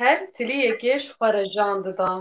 Her tiliyekê ji xwe re jan dida.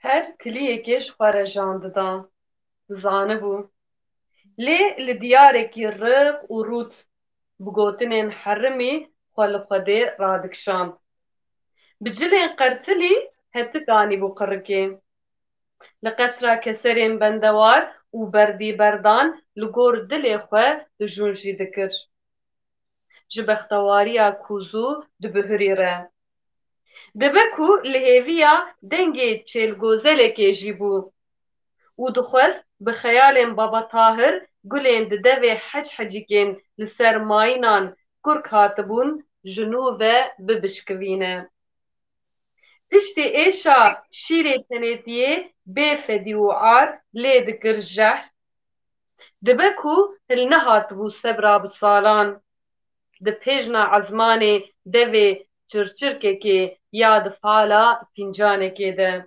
Her tiliyekê ji xwe re jan dida. Zanibû. Lê li diyareke riq û rût bi gotinên herrimê xwe li Xwedê radikişand. Bi cilên qertilî hetik anîbû qirikê. Li qesra keserên bendewar û berdîberdan li gor dilê xwe dijûn jî dikir. Ji bextewariya kûzû dibihurî re. Dibe ku li hêviya dengê çêlgozelekê jî bû û dixwest bi xeyalên Baba Tahir gulên di devê hec-hecikên li ser mayînan kurk hatibûn ji nû ve bibişkivîne. Piştî êşa şîrê tenêtiyê bê fedî û ar lê dikir jehr, dibe ku hil nehatibû sebra bi salan, di pêjna ezmanê devê çirçirkekê ya di fala fîncanekê de.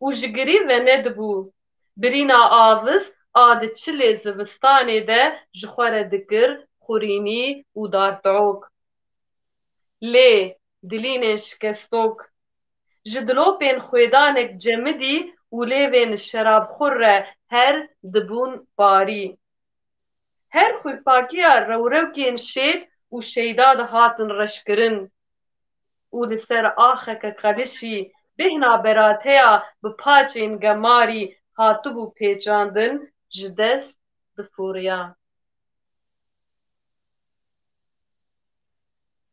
û ji girî ve nedibû, birîna aviz a di çilê zivistanê de ji xwe re dikir xurînî û dartûk. Lê dilînên şikestok, ji dilopên xwêdanek cemidî û lêvên şerabxwir re her dibûn barî. Her xwîpakiya rewrewkên şêd û şeyda dihatin reşkirin û li ser axeke qedişî bêhna berateya bi paçên gemarî hatibû pêçandin ji dest difuriya.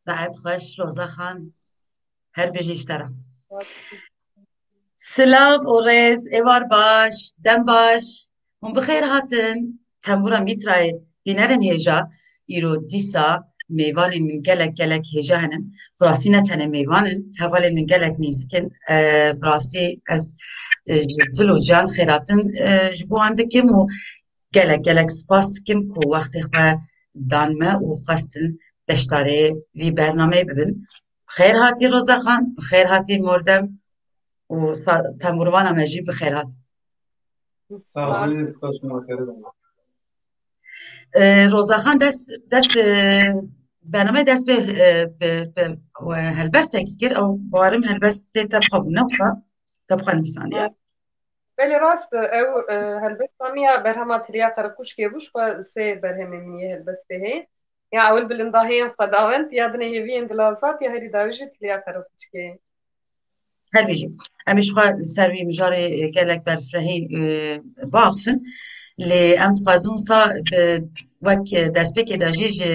ساعت خوش روزا خان هر بجیشتره سلاف و ریز ایوار باش دم باش هم بخیر هاتن تنبورا میترای دینرن هیجا ایرو دیسا میوانین من گلک هیجا هنن براسی نتنه میوانن حوالین من گلک نیزکن براسی از جلو جان خیراتن جبو اندکم و گلک سپاس دکم که وقتی خواه دانمه و خواستن beştare vî bername bibin. Xêr hatî Roza xan, xêr hatî Mordem û tembûrvana me jî bi xêr hat. Roza xan dest bername dest bi helbestekî kir ew barim helbestê te bixwebûne wisa te bixwenivîsandiye. Belê rast ew helbestaniya berhema tiriya Qereqûşkê bû ji xwe sê berhemê min yê helbestê heye. Ya ew bilindahiyên xwedawend ya binê hêviyên dilasat ya herî dawî jî tiliya Qereqûşkê. Her bî jî. Em ê ji xwe ser vî mijarê gelek berfirehî biaxivin lê em dixwazin wisa wek destpêkê de jî ji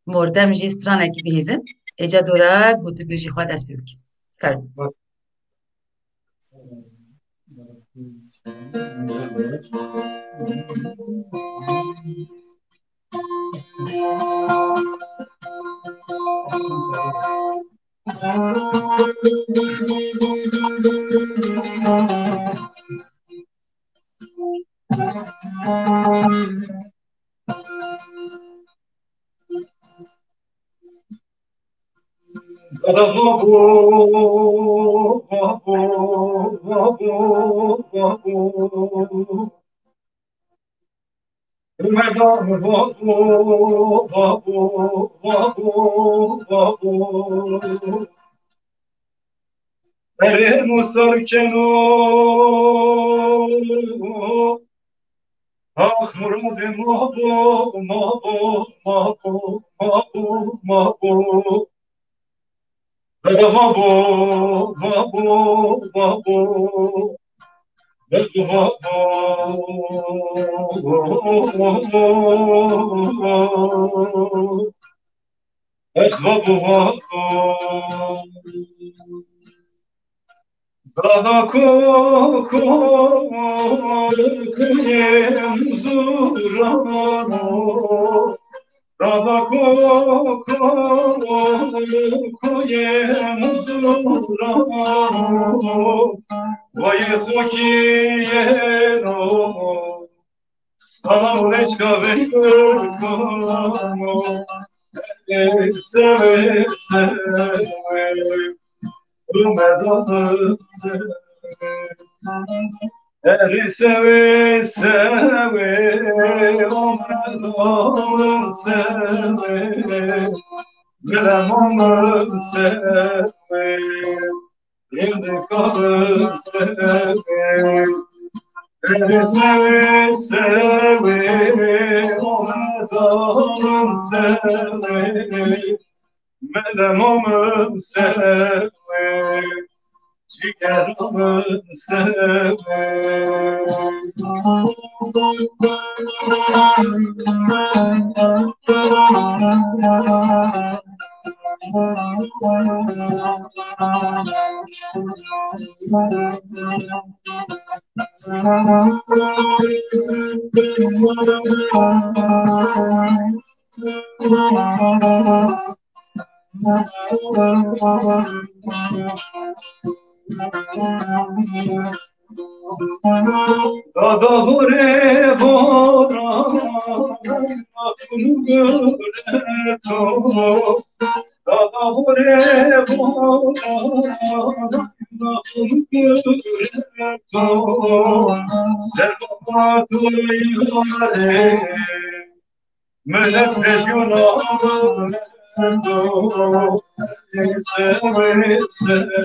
Mordem jî stranekî bihêzin. Êca dore gotûbê jî xwe dest pê bikin. Ferim. Ah murad mahbub Dada mahbub Dada koko kıyem zurano Dada koko kıyem zurano Vay hokiyeno Sana uleçka vekano Seve seve Umedanı Eri seve seve Umedanı seve Bilemamı seve İntikamı seve Eri seve seve Umedanı seve Bilemamı seve Ciğerimin seve Dada bore bora Aklını göreto Dada bore bora Aklını göreto Serbatı yare Melek regional Seve seve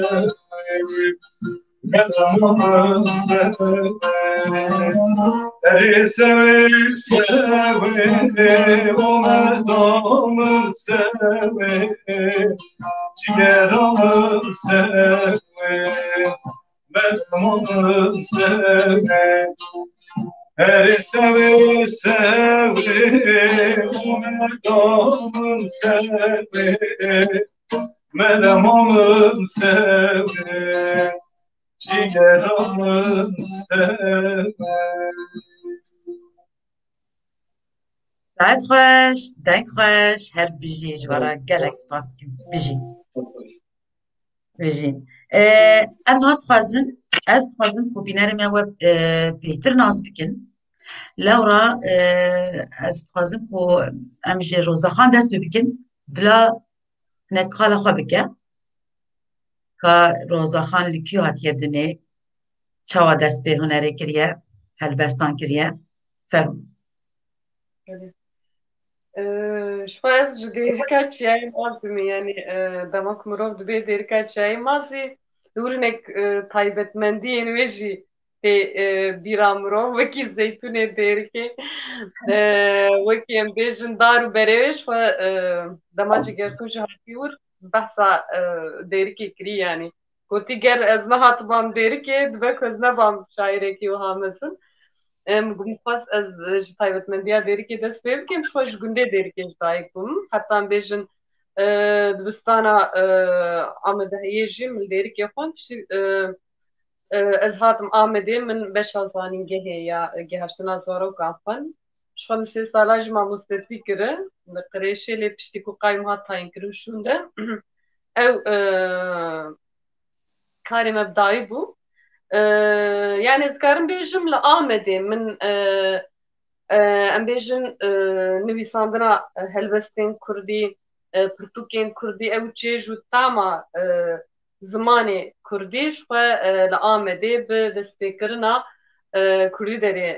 Eri seve seve Umedanı seve Ciğeranı seve Medanı seve Eri seve seve Umedanı seve Medanı seve Ciğeranı seve ساعت خوش دنگ خوش هر بجی جوارا گلک سپاس کم بجی بجین ام هات خوازن از خوازن کوبینرم یا وب بهتر ناس بکن لورا از خوازن کو ام جی روزخان دست بکن بلا نکال خو بکه که روزخان لکیو هاتیه دنه چاوا دست به هنره کریه هلبستان کریه فرم شو از جديركا تشاي مازمي يعني دمك مروف دبي ديركا تشاي مازي دورنك طيبت مندي وجي تي بيرا مروف وكي زيتونة ديركي وكي ام بيجن دارو بريش و دما جيگر توش هاتيور بحثا ديركي كري يعني كنتي گر از ما هاتبام ديركي دبك از نبام شايركي وهامسن مخواست از ji taybetmendiya derîkê dest pê bikim ji xwe ji gundê derîkê ji dayîk bûm heta em bêjin dibistana Amedehiyê jî min derîkê xwe piştî ez hatim Amedê min beşa zanîngehê ya geheştina zarokan xwe ji xwe min sê sala jî mamostetî kirin li Qirêşê lê piştî ku qayîm hat tayinkirin şûn de ew karê me bi dayî bû yani ez karim bêjim li Amedê min em bêjin nivîsandina helbestên Kurdî pirtûkên Kurdî ew çêj û tama zimanê Kurdî ji xwe li Amedê bi destpêkirina Kurdî derê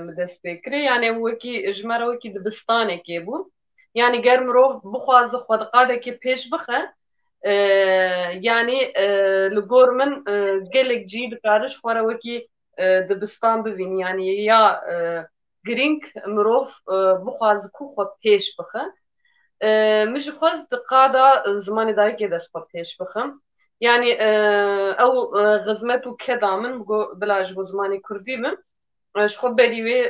min dest pê kirî yani wekî ji me re wekî dibistanekê bû yani ger mirov bixwaze xwedixadekê pêş bixe yani li gor min gelek cî dikare ji xwe re wekî dibistan bibîn yani ya girîng mirov bixwaze ku xwe pêş bixe min jî xwest di qada zimanê dayîkê de ji xwe pêş bixim يعني او غزمت و كدا من بلاش بو زماني كردي من شخو بريوي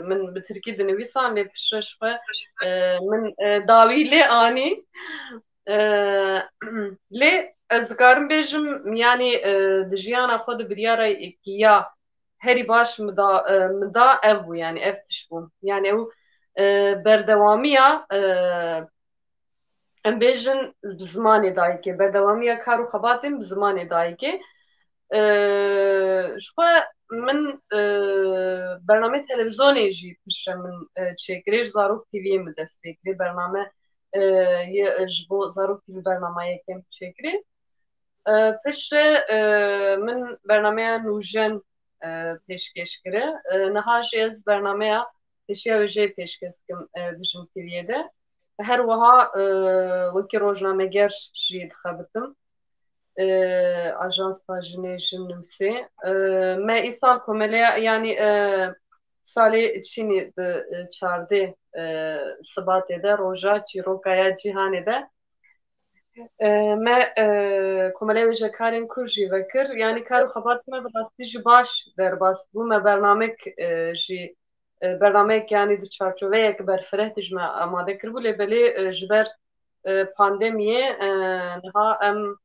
من بتركي دنويسان لي بشش من داوي لي اني لي ازكارم بيجم يعني دجيانا خود بريارا كيا هري باش مدا اف يعني اف تشبو يعني او بردوامية ام بيجن بزماني دايكي بردوامية كارو خباتم بزماني دايكي شو من برنامج تلفزيوني جي بش من تشكريش زاروك تي في مدست بكري برنامج يجبو زاروك تي في برنامج يكم تشكري پشت من برنامه نوژن پیشکش کرده نهاش از برنامه تشیا وجه پیشکش کم بجم تیویه ده هر وها وکی روزنامه‌گر جید خبرتم آژانس جنیشن نوسه ما ایسال کمله yani سالی چینی چارده سبات ده روزا چیروکایا جهانی ده ما كمالي وجه كارين كرجي وكر يعني كارو خبرت ما براستی جی باش در باست بو ما برنامج جی برنامج يعني دو چارچوبه یک برفره تجمع آماده کربو لبلی جبر پاندمیه نها ام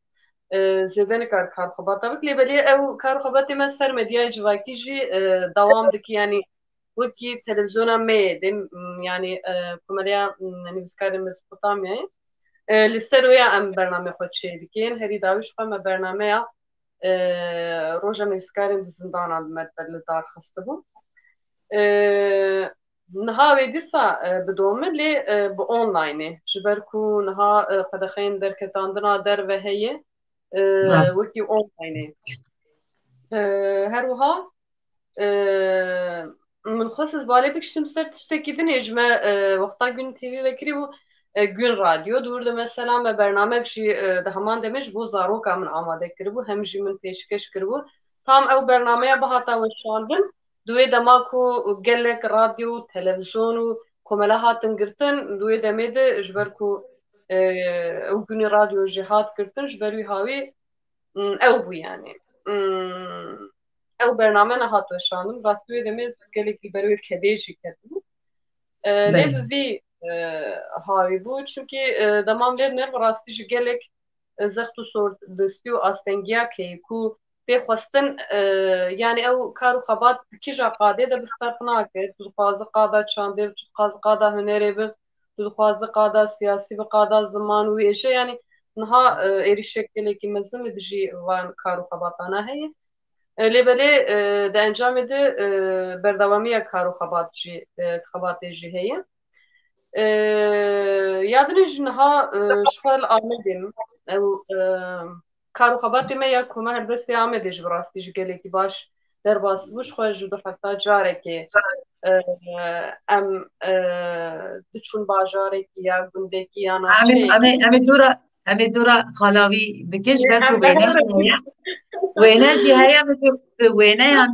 زیدن کار خبرت بک لبلی او کار خبرت ما سر مدیا جواکی جی دوام دکی يعني وكي تلفزيون ما دم يعني كماليا نفسكار مسبوطامي لسرویا ام برنامه خود چه دیکن هری داوش خواهم برنامه روژا نویسکاریم بزندان آمد لدار خسته بو نها و دیسا بدومه لی با آنلاینه جبر کو نها قدخین در کتاندنا در و هیه راست وکی آنلاینه هر وها من خصوص بالي بكشتم سر تشتكي دنيا جمع وقتا gün TV vekiri bu gün radyo durdu mesela ve برنامج جي دهمان دمج بو زاروكا من آماده کربو هم جي من پیشکش کربو tam ev برنامه بهاتا وشاندن دوی دما کو گلک رادیو تلفزیون و کملا هاتن گرتن دوی دمه ده جبر کو او gün رادیو جهات گرتن جبروی هاوی او بو yani ew bername nehat weşanin rastiyê demê gelekî berwê kedê jî ketibû lê بله bi vî havî bû çimkî demam lê nir rastî ji gelek zext û sordistî û astengiya keyî ku pê xwestin yani ew kar û xebat kîja qadê de bi xerf nake tu dixwaze qada çandê tu dixwaze qada hunerê bi tu dixwaze qada siyasî bi qada ziman û êşe yani niha êrîşek gelekî mezin ve dijî van kar û xebatana heye لبلی ده انجام ده بردوامی کار و خبات جی هیه یادنی جنها شوال آمدیم او کار و خبات ما یا کمه هر دستی آمده جی براستی جی گلی کی باش در باست بوش خواه جدو حتی جاره که ام دچون باجاره کی یا گنده کی یا عمد ناچه کی عمد عمد دورا خلاوي بكش بركو هم بيناش بهر هي ويناش هي وينا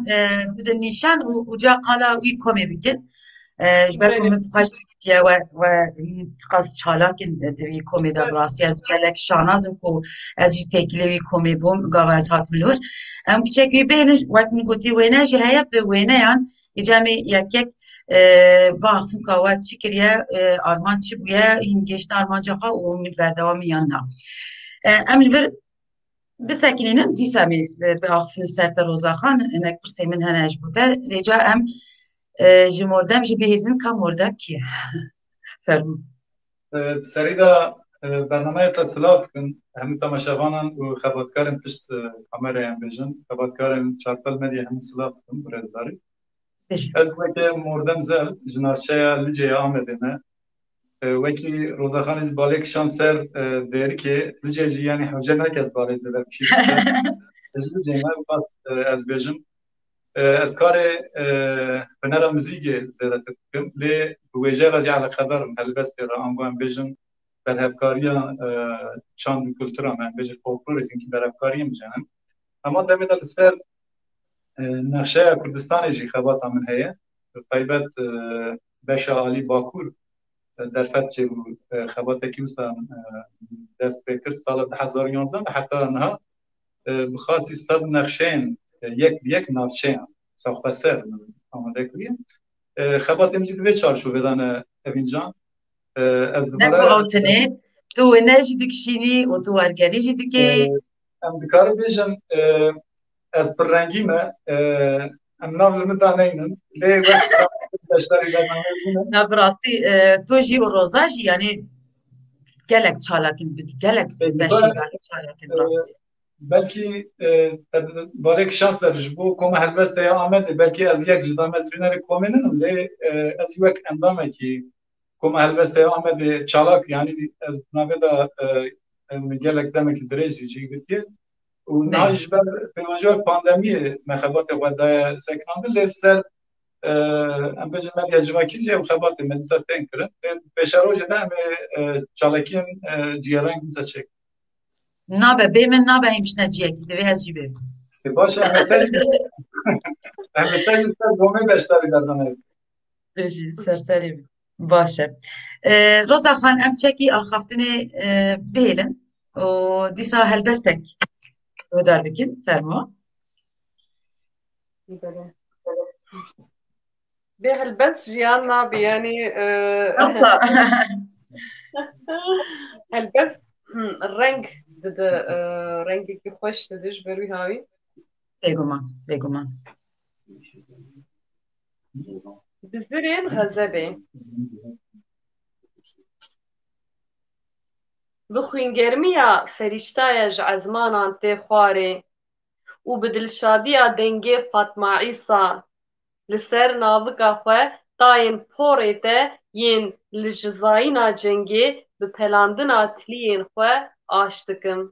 بدن نشان وجا قلاوي كومي بكن جبركم بله من خواهش تفتيا و قاس چالاكن دوی کومی دا براستی از گلک شانازم کو از جی تکلیوی کومی بوم گاوا از هات ملور ام بچکی بینش وقت نگوتی وینا جی هیا به وینا یان اجامی یک باخفون کاوات چکریه آرمان چی بویا این گشت آرمان جاقا و من بردوام یاندا ام لور بسکنینن دیسامی به آخفون سرت روزاخان انک برسی من هنج بوده رجا ام جمردم جی بهزن کم مرده کیه فرمو سریدا برنامه اتصالات کن همه تماشاوانان و خبرکارن پشت کامرای هم بیجن خبرکارن چارپل مدیا همه صلاف کن برزداری بشه از وکی مردم زل جنارچه لیجه آمده نه وکی روزاخانیز بالک شانسر دیری که لیجه جی یعنی حوجه نکز بالای زدر کشی بسر از لیجه نه بس از بیجن از کار هنر موزیک زیاده تکم لی ویژه راجع على قدر هلبست را آنگوان بیجن بر هفکاریا چاند کلتورا من بیجن فولکلوریزم که بر هفکاری میجنن اما دمیت السر نقشه کردستان جی خبات من هیه طیبت بشا علی باکور درفت چه بود خبات کیوسان دست فکر سال 2011 حتی آنها بخواستی صد نقشین یک نقشه ساخت سر آماده کنیم خبات امجید به چارشو بدن اوینجان از نکو دوباره اوتنه تو انرژی دکشینی و تو ورگری جی دکی ام دکار بیشن از پررنگیمه ام نام لمدانه اینن لی وقت داشتاری برنامه بینه نه براستی تو جی و روزا جی یعنی gelek çalakin gelek beşi gelek çalakin rastı. belki barek şans verici bu koma helbeste ya Ahmet belki az yak jida mezrineri kominin le az yak endame ki koma helbeste ya Ahmet çalak yani az nave da gelek demek ki derece cigiti و نهایش بر پیوانجو پاندمی مخابات ودای سکنانده لفظر ام بجن مدیا جواکی جه و خبات مدیسا تین کرن پیشاروج ده ام چالکین جیرنگ دیسا چک Nabe bemin nabe hemşine ciyek diye ez gibi. باشه همتایی سر دومه beştari gardana Beji serseri başı. Roza Xan em çeki axaftini beylin. O disa helbestek öder bikin fermo. بهالبس جياننا بياني Asla. هالبس الرنج ضد رنج كي خوش تدش بروي هاوي Beguman, beguman. بزرين غزبي بخوين جرميا فريشتايا جعزمانا تي خواري وبدلشاديا دنجي فاطمة عيسى لسر ناوكا خو تاين بوريته ين لجزاينا جنگي بپلاندنا تليين خو آشتكم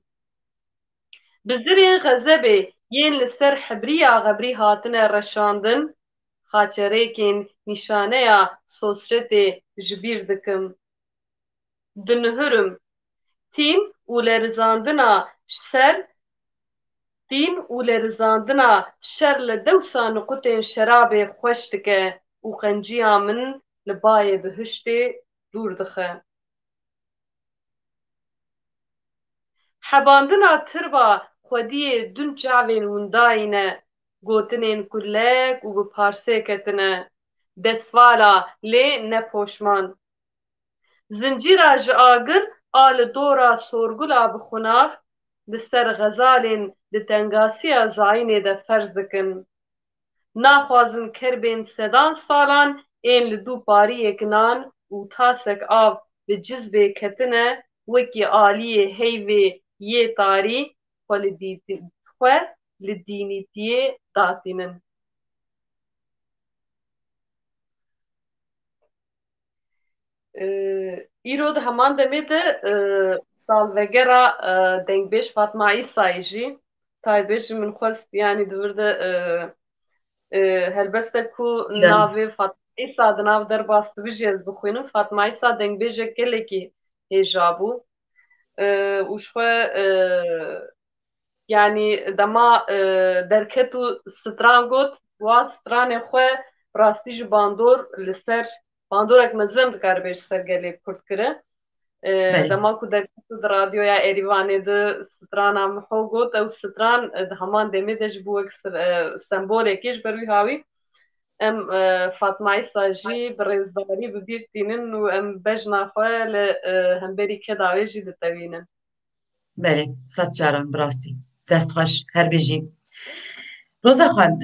بزرين غزبي ين لسر حبريا غبري هاتنا رشاندن خاچريكين نشانيا سوسرتي جبير دكم دنهرم تين ولرزاندنا سر دین و لرزاندنا شر لدوسا نقطين شرابي خوشتكه و قنجيا من لباية بهشتي دور دخه حباندنا تربا خودي دون جعوين ونداينه گوتنين كلك و بپارسه كتنه دسوالا لي نپوشمان زنجيرا جاگر آل دورا سورگولا بخوناف بسر غزالين دتنگاسيا زاينه ده فرز دكن ناخوازن کربين سدان سالان این لدو باري اكنان و تاسك آف بجزبه كتنه وكي آليه هيوه يه تاري خو لدينيتيه داتينن ایرود همان دمید سالوگرا دنگبیش فاطمه ایسایی جی تایبیش من خواست یعنی دورده هلبسته کو ناوی فاطمه ایسا دناو در باست بیجی از بخوینم فاطمه ایسا دنگبیشه کلی کی هجابو وشخوا yani dema derket û stran got wa stranê xwe rastî ji bandor li ser bandorek mezin dikare bê ji ser gelê Kurd kirin dema ku derket û di radyoya Erîvanê di strana miho got ew stran di heman demê de ji bo wek sembolekê ji ber wî hawî em Fatma Îsa jî bi rêzdarî bi bîr tînin û em bejna xwe li hemberî kedavê jî ditewînin. Belê, sed caran bi rastî. Destxweş her bijî. Roza Xan,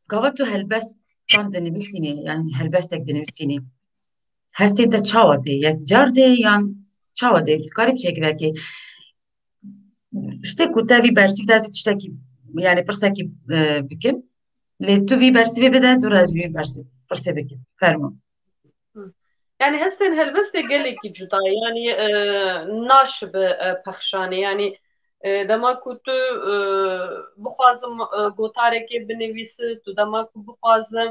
gava tu helbestan dinivîsînê yani helbestek dinivîsînê hestê te çawa tê yek car tê yan çawa tê dikarî biçêkî vekê ştê ku te vî bersî dezî tiştekî yani pirsekî bikim lê tu vî bersîvê bide tu ez vî pirsê bikim fermo. Yani hestên helbestê gelekî cuda yani naşibe pexşanê yani dema ku tu bixwazim gotarekê binivîsî tu dema ku bixwazim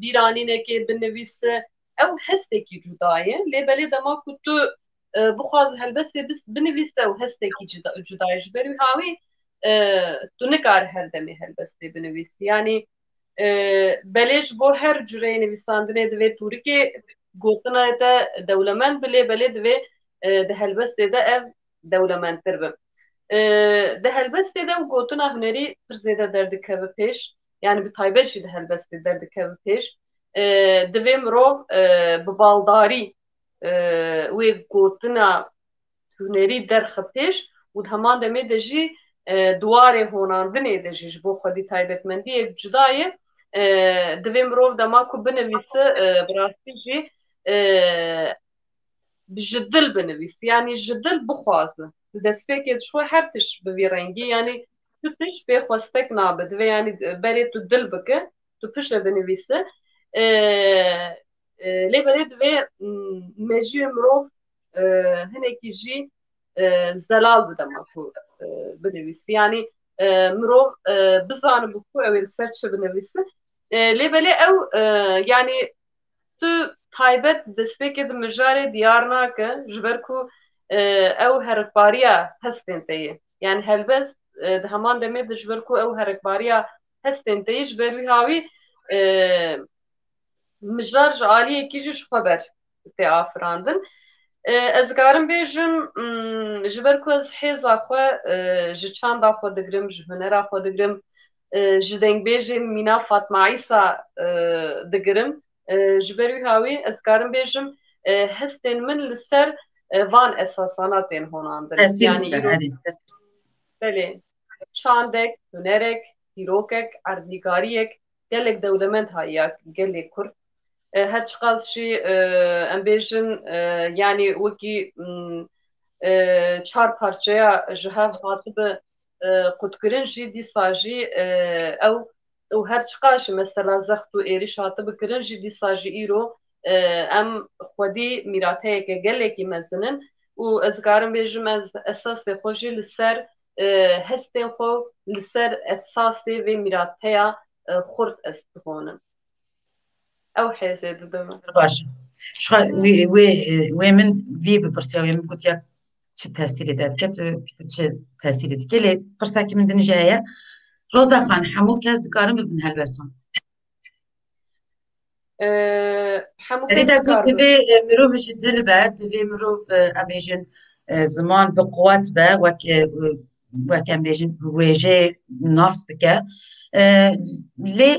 bîranînekê binivîsî ew hestekî cuda ye lê belê dema ku tu bixwaz helbestê binivîsî ew hestekî cuda ye ji ber wî hawî tu nikarî her demê helbestê binivîsî yani belê ji bo her cureyê nivîsandinê divê tûrikê gotina te dewlemend bilê belê divê di helbestê de ev dewlemendtir bin. Di helbestê de gotina hunerî pir zêde derdikeve pêş, yani bi taybet jî di helbestê derdikeve pêş. Divê mirov bi baldarî wê gotina hunerî derxe pêş û di heman demê de jî duwarê honandinê de jî ji bo xwedî taybetmendiyê cuda ye. Divê mirov dema ku binivîse bi rastî jî ji dil binivîse, yani ji dil bixwaze. Di destpêkê dişwe her tişt bi vî rengî, yani tu tişt pêxwestek nabe. Divê yani berê tu dil bike, tu piştre binivîse. Lê berê divê mejiyê mirov hinekî jî zelal bide ma ku binivîse. Yani mirov bizane bu ku ew ê li ser çi binivîse. Lê belê ew yani tu taybet destpêkê di mijarê diyar nake ji ber ku ew herekbariya hestên te ye. Yani helbest di heman demê de ji ber ku ew herekbariya hestên te ye ji ber wî hawî mijar ji aliyekî jî ji xwe ber tê afirandin. Ez dikarim bêjim ji ber ku ez hêza xwe ji çanda xwe digirim, ji hunera xwe digirim, ji dengbêjê Mîna Fatma Îsa digirim. Ji ber wî hawî ez dikarim bêjim hestên min li ser van esasana tên honandin. Tesir Yani dikin, îro herî tesir. belê çandek, hunerek, dîrokek, erdnîkariyek gelek dewlemend haiya gelê Kurd. Her çiqas jî em bêjin yani wekî çar parçeya ji hev hatibe qutkirin jî dîsa jî ew her çiqas jî mesela zext û êriş hatibe kirin jî dîsa jî îro em xwedî mîrateyeke gelekî mezinin û ez dikarim bêjim ez esasê xwe jî li ser hestên xwe li ser esasê vê mîrateya xurt ez dixwanim. Ew hêzê dide min. Baş. Wê min vî bipirsiya wê min gotiya çi tesîrê te dike, tu çi tesîrê dike. Lê pirsekî min dinije heye. Rozaxan hemû kes dikarin bibin helbestan. Hemû Derî kes te got dikar bin. divê mirov ji dil be, divê mirov em bêjin ziman bi quwet be, wek em bêjin wêjê nas bike. Lê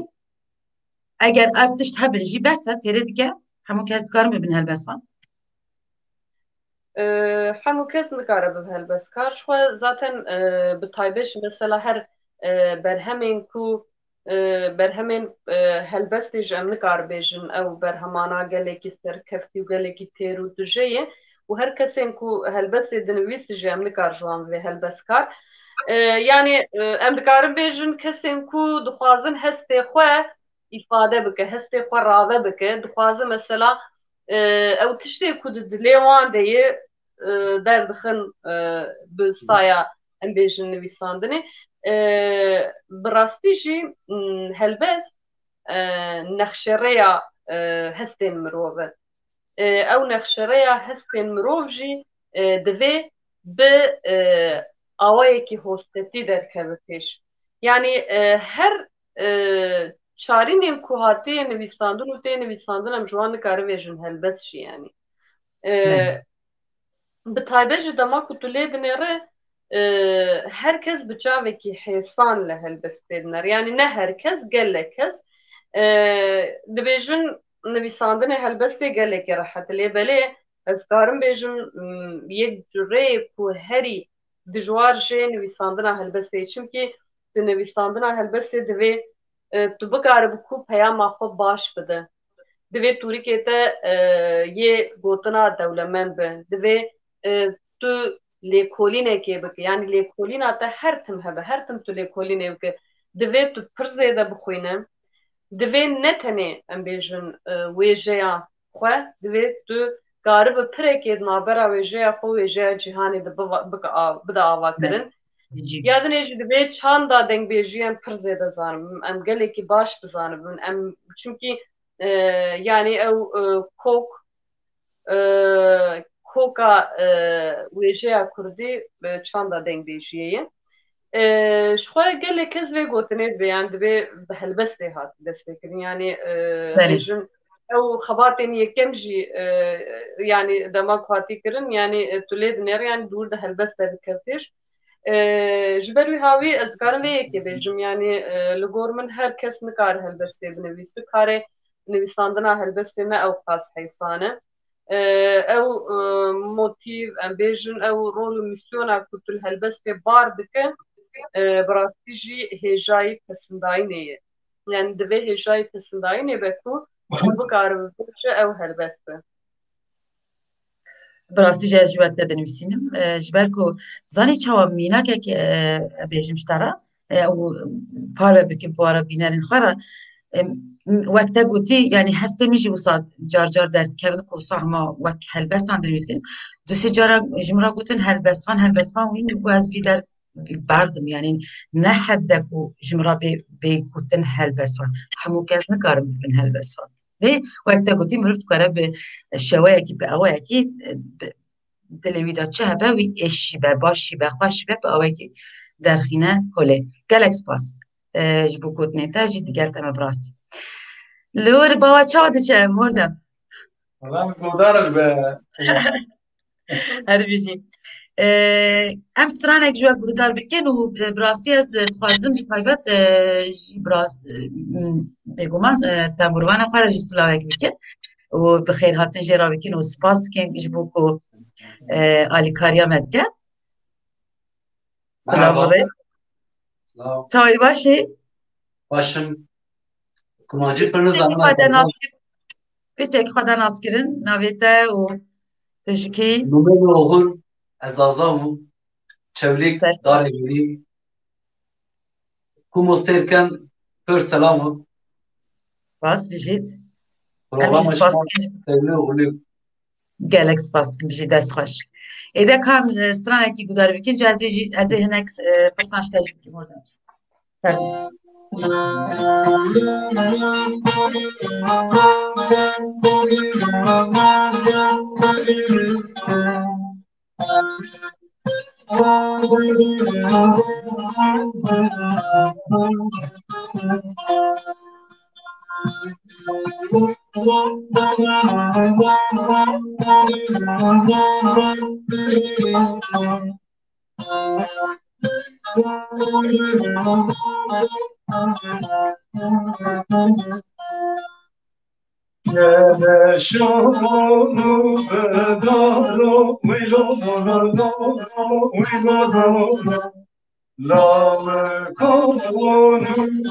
eger ev tişt hebin jî bes e têrê dike hemû kes dikarin bibin helbestan. Hemû kes nikare bibe helbestkar. Xwe zaten bi taybet jî mesela her berhemên ku berhemên helbestê ji em nikarbêjin ew berhemana gelekî serkeftî û gelekî têr û dije ye û her kesên ku helbestê dinivîsî jî em nikar ji wan vê helbestkar. Yani em dikarin bêjin kesên ku dixwazin hestê xwe îfade bike, hestê xwe rave bike, dixwazin mesela ew tiştê ku di dilê wan de ye derdixin bi saya em bêjin nivîsandinê. Bi rastî jî helbest nexşereya hestên mirov e. Ew nexşereya hestên mirov jî divê bi awayekî hostetî derkeve pêş. Yani her çarînên ku hatiye nivîsandin û tê nivîsandin em ji wan nikarivêjin helbest jî yani. Bi taybet ji dema ku tu lê dinêre herkes bi çavekî hêsan li helbestê diner. Yani ne herkes gelek kes. Dibêjin nivîsandinê helbestê gelekî rehet. Lê belê ez dikarim bêjim yek cureyê ku herî dijwar jê nivîsandina helbestê çimkî di nivîsandina helbestê divê tu bikaribî ku peyama xwe baş bide. Divê tûrikê te yê gotina dewlemend be. Divê tu lêkolînekê bike. Yani lêkolîna te her tim hebe. Her tim tu lêkolînê bike. Divê tu pir zêde bixwîne. Divê ne tenê em bêjin wêjeya xwe, divê tu garibî pirekê di navbera wêjeya xwe wêjeya cîhanê de bide avakirin. Ya dinê jî divê çanda dengbêjiyan pir zêde zanim. Em gelekî baş bizanibin. Em çimkî yani ew koka wêjeya Kurdî çanda dengbêjiyê ye. Ji xwe gelek kes vê gotinê dibe yani divê bi helbestê hat destpêkirin. Yani bêjin او خباتين يكم جي يعني دماغ خاطي كرن يعني توليد نير يعني دور ده هلبسته بكفتش جبروي هاوي از كارم ويكي بيجم يعني لغور من هر كس نكار هلبسته بنويستو كاري نويستاندنا هلبسته ما او خاص حيصانه او موتيف امبيجن او رول ميسيونا كنت الهلبسته بار بك براستيجي هجاي پسنداينه يعني دبي هجاي پسنداينه بكو بكار بوچه او هلبسته براستی جا جوات دادن ویسینم جبر کو زانی چاوا مینا که بیجم شتارا او پاره بکن پاره بینرین خورا وقتا گوتی یعنی هسته میجی وصاد جار جار درد کبن کو صحما وقت هلبستان درویسین دو سه جارا جمرا گوتن هلبستان وین و از بیدر بردم يعني نحدك جمرا بيكوتن هالبسوان حمو كاز نكارم بن هالبسوان دي وقتا قلتي مرفت كارا بالشواكي بأواكي دلويدا تشهبا وي إشي باشي بخوش بأواكي درخينة هولي جالكس باس جبو كوت نتاجي ديگر تما براستي لور باوا چاوا دچه مردم والله مقدار هربيجي ام stranek جوك بودار بكن و براستی از خوازم بتایبت جی براست بگومان تامروان خواه جی سلاوک بکن و بخیر هاتن جرا بکن و سپاس کن جبو کو آلی کاریا مدکن سلام Merhaba. رئیس Selam. چای باشی Başım kumacı pırnız چکی anlar خواهد kalmaz. ناس کرد چکی خواهد ناس کرن نویته و تشکی Numune oğul ezazavu çevlik سرسان dar evli. Kumo serken pır selamı. سپاس بجید ام جی Program سپاس açman کن sevgili oğlu. gelek spas bişi dest xoş. Ede kam stranekî gudar bikin cazî jî ez ê hinek pirsan şte jî bikim orada. Pardon. شانو بدارو ویلو دارو ویلو دارو لام کانو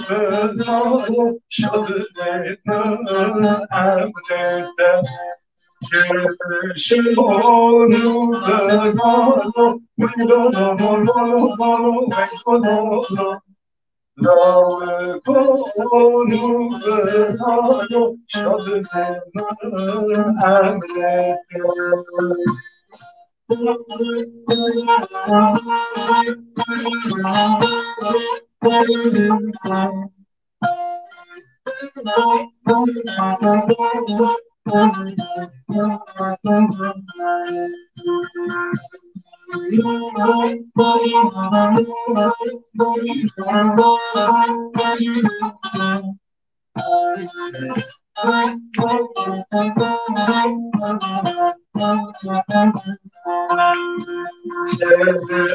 بدارو شد دیدن عبدت شانو بدارو ویلو دارو ویلو دارو لام کانو بدارو شد دیدن عبدت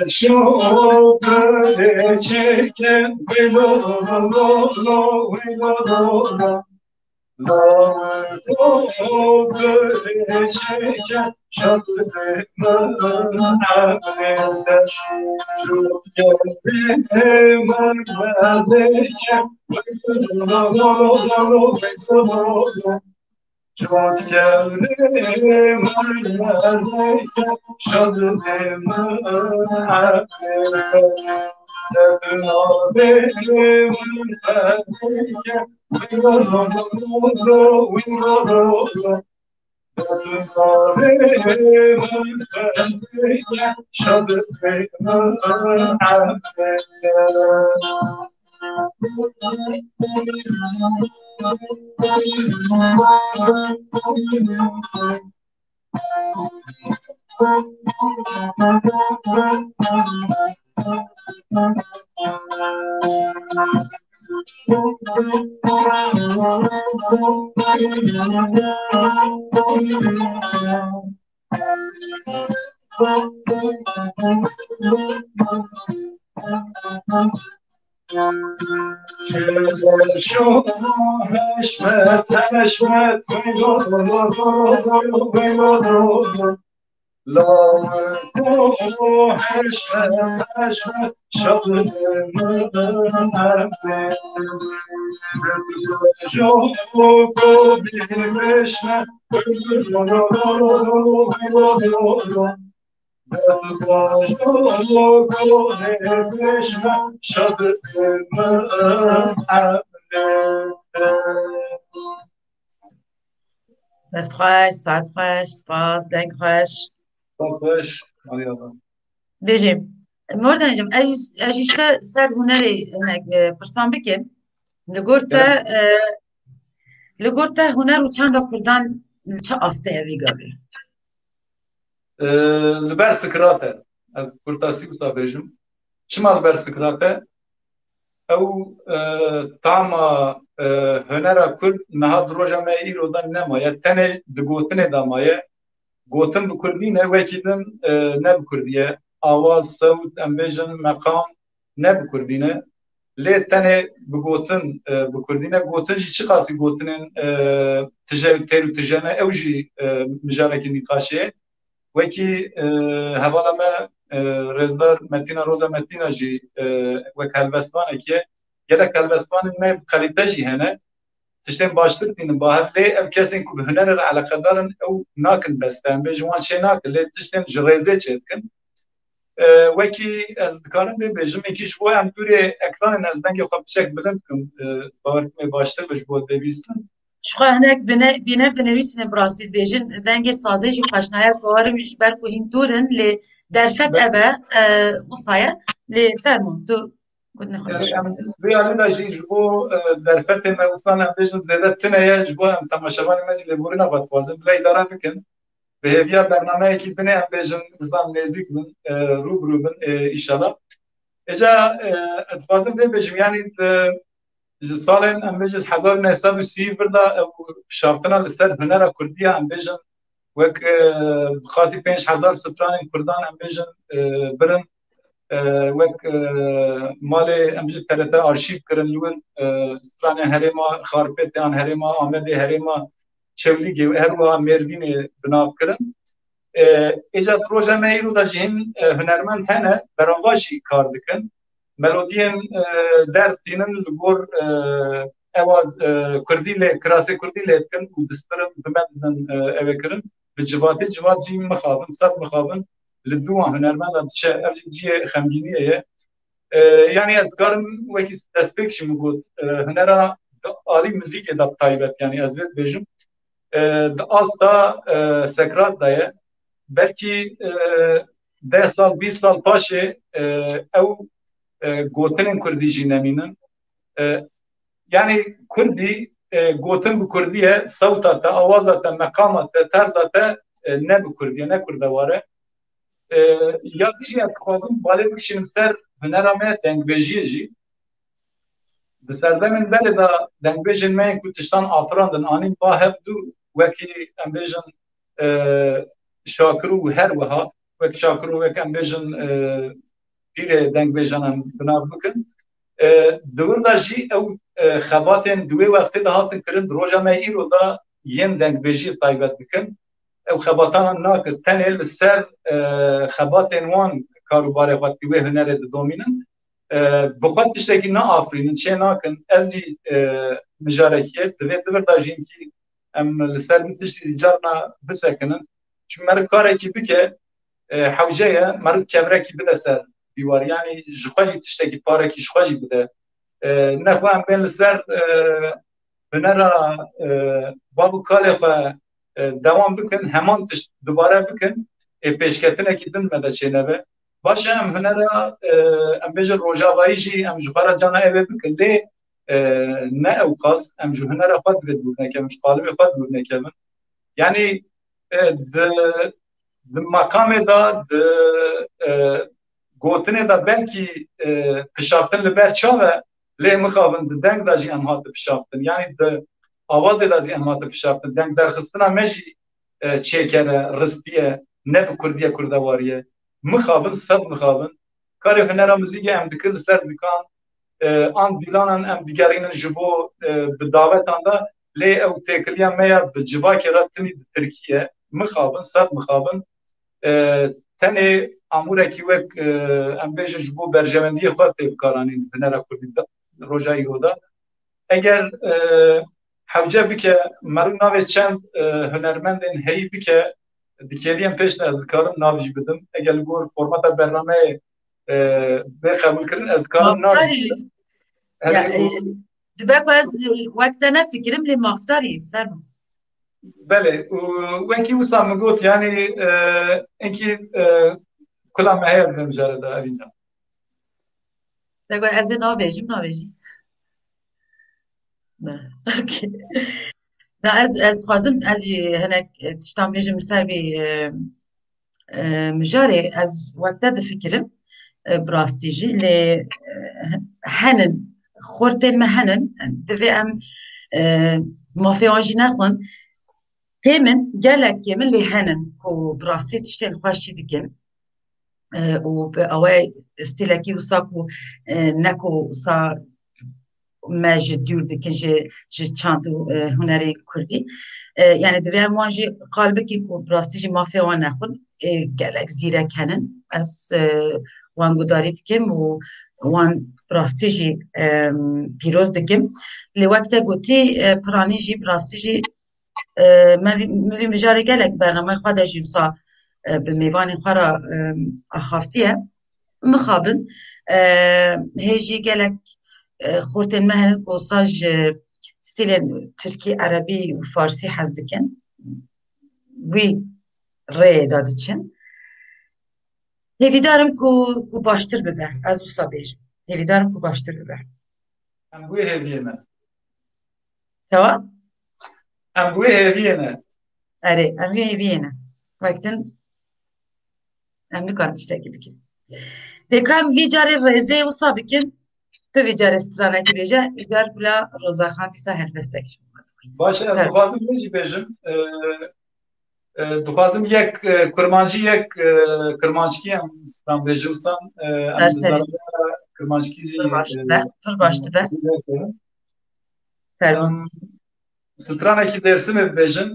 شوق چکن ویلو ویلو لام چکن شد من عبدت شد من ملکم ویلو شد geldi merdeke şadım hakere Dedna benim merdeke Vinoro vinoro Dedna benim merdeke şadım hakere شو حشمت حشمت لا حشمت حشمت شطر جو کو بهشمت بس خوش ساعت خوش سپاس دنگ خوش بجیم مردن جم اجیشته سر هنری پرسان بکم لگورتا هنر و چند کردان چه آسته اوی گابی لبر سکراته از کرتاسی بسا بیجم چما لبر سکراته او تاما هنرا کرد نها دروجا ما ایرو دن نمایه تنه دگوتنه دامایه گوتن بکردینه وکیدن نه بکردیه آواز صوت امبیجن مقام نه بکردینه لی تنه بگوتن بکردینه گوتن جی چی خاصی گوتنن تیرو تجانه او جی مجارکی نیقاشه وکی حوالا ما رزدار متینا روزا متینا جی وک هلوستوانه که گلک هلوستوانه نه بکالیته جی هنه تشتين باشتر دين باهر لي ام كاسين كو هنر على قدر او ناكن بس تام بجوان شي ناكن لي تشتين جريزه تشكن وكي از دكارم بيجم اكيش بو ام دوري اكران نزدن خو بشك بلندكم باورت مي باشتر بج بو دبيستن شخو هناك بينر دنويسن براستيد بيجن دنگ سازي خوشنايت باورم بركو هين دورن ل درفت ابا وصايا لفرمون تو قلنا خوش يعني دا جي جبو درفت ما وصلنا بيجن زيادة تنايا جبو ام تماشاوان ماجي لبورنا باتوازن بلا اداره بكن بهذه برنامج اكيد بنا بيجن نظام نزيك من روبرو من ان شاء الله اجا اتفازن بيجم يعني سالن ام بيجز 1930 بردا شافتنا لسر هنر كرديه ام بيجن وك خاطي 5000 ستران كردان ام بيجن برن وك مال ام بيجن ثلاثه ارشيف كرن لون ستران هرما خاربت ان هرما احمد هرما شوليگي هرما مردين بناف كرن اجا پروژه ميرو دا جين هنرمند هنه براواجي کار دکن ملودین در دینن لگور اواز کردی ل کراسه کردی لکن و دسترم بمدن اوکرن به جوات جی مخابن صد مخابن لدو هنرمند چه ارجی خمگینیه یعنی از کارم وکی دسپیکش میگود هنرا عالی موزیک دا تایبت یعنی از وقت بجم دا آستا سکرات دایه بلکی 10 سال 20 سال پاشه او گوتن کردی جی نمینن یعنی کردی گوتن به کردیه صوتا تا آوازا تا مقاما تا طرزا تا نه به کردیه نه کردواره یا دیجی اتخوازم باله بکشیم سر هنرامه دنگبیجیه جی بسرده من بله دا دنگبیجن من کتشتان آفراندن آنین با هب دو وکی امبیجن شاکرو هر وها وک شاکرو وک امبیجن پیر دنگ بیجانم بناو بکن دور دا جی او خباتن دوی وقتی دا هاتن کرن روژا ما ایرو دا ین دنگ بیجی تایبت بکن او خباتان ناکر تنه لسر خباتن وان کاروبار وقتی وی هنر دومینن بخواد تشتکی نا آفرینن چه ناکن از جی مجارکیه دوی دور دا جین کی ام لسر متشتی جارنا بسکنن چون مرد کاره کی بکه حوجه مرد کبره کی بده سر دیوار یعنی جخواجی تشتکی پاره کی جخواجی بده نخواهم بین لسر هنرا بابو کاله خوا دوام بکن همان تشت دوباره بکن پیشکتنه کی دن مده چه نوه باشه هم هنرا ام بیجر روژاوایی جی ام جخوارا جانا اوه بکن لی نه او خاص ام جو هنرا خود بید بودنه که مش قالبی خود بودنه که من یعنی د مقام دا د گوتنه دا بلکی کشافتن لبر چاوه لی مخابن دنگ داجی ام هات بشافتن یعنی د آواز دازی ام هات بشافتن دنگ درخستنا مجی چیکره رستیه نه به کردیه کردواریه مخابن صد مخابن کاری هنر موزیک ام دکل سر دکان آن دیلانن ام دیگرین جبو به دعوتان دا لی او تکلیه میا به جبا که راتنی ترکیه مخابن صد مخابن تنه اموره کی وک ام بیش جبو برجمندی خود تبکارانین هنر کردی روجا ایرودا اگر حوجه بکه مرو ناوی چند هنرمندین هی بکه دیکریم پیش از کارم ناویش بدم اگر گور فرمات برنامه به قبول کردن از کارم ناویش بدم دبکو از وقت نه فکرم لی مافتاری درم بله وانکی وسام گوت یعنی اینکی کلا مهر بمجرد اینجا دبکو از ناویجی نه اوکی نه از خوازم از هنک تشتام بیجم سر بی مجاری از وقت ده فکرم براستیجی لی هنن خورتن مهنن دوی ام مافی آنجی نخون هیمن گلک من لی هنن کو براستی تشتین خواشی دیگم و به اوای استیلکی و ساکو نکو سا ماجی دور دکن جه چاندو هنری کردی یعنی دوی ام وانجی قالبه که کو براستی جی مافی آن نخون گلک زیره کنن از وان گداری دکم و وان براستی جی پیروز دکم لی وقت گوتی پرانی جی براستی جی موی مجاری گلک برنامه خواده جیمسا به میوان خورا آخافتیه مخابن هیجی گلک خورتن مهل بوساج ستیل ترکی عربی و فارسی حزدکن وی ری داده چن هیوی دارم کو باشتر ببه از او سابیج هیوی دارم کو باشتر ببه ام بوی هیویه نه توا؟ ام بوی هیویه نه اره ام هیویه نه وقتن ام نکارم تشتاکی بکن دکم وی جاری رزه و سابکن تو وی جاری استرانه که بیجه ایجار بلا روزاخانتی سا هلفستکش باشه از دخوازم نجی بیجم دخوازم یک کرمانجی یک کرمانجکی هم ستان بیجم سان ام دزارم کرمانجکی جی پر باشتı be Ferman سترانه کی درسimi بیجم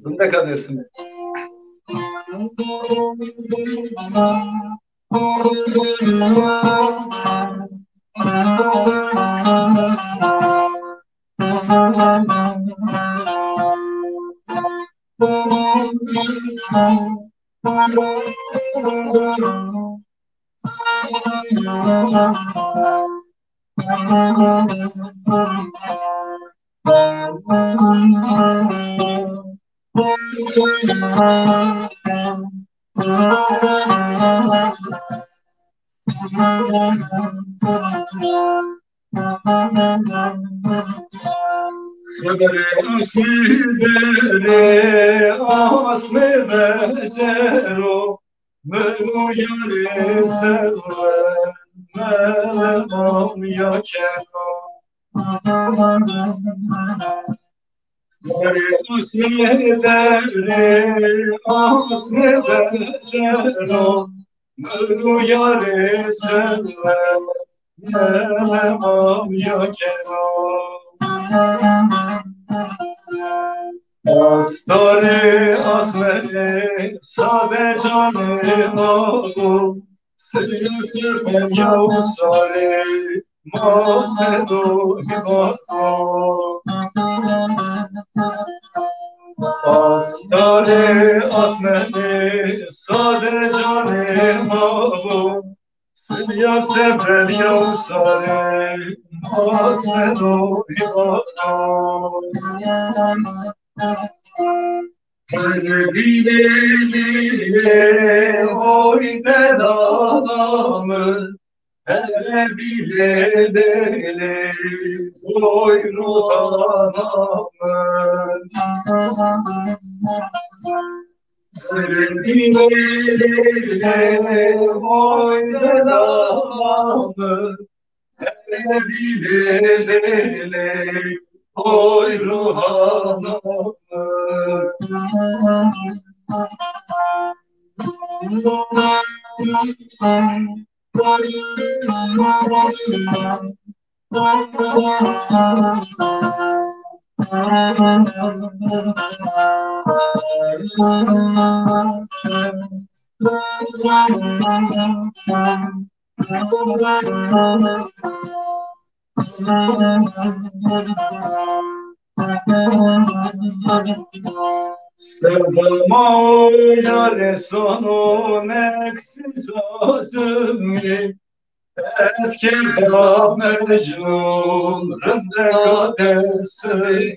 bunda ka dersimi خبر اسمی دره اسمی بجرو منو یاری سرور ملمام یا کنو خبر اسمی دره اسمی بجرو منو یاری سرور ملمام یا کنو آستاره آسمه ساده جانه ما بود سریس پنیا و ساله ما سدو هما آستاره آسمه ساده جانه ما بود سریس پنیا و ساله ما سدو هما Kalbine bile oy bedadamın Hele bile dele oy ruhanamın Oy ruhanım. Sevdama yâre sonun eksiz özümü Eskida Mecnun rende kadesini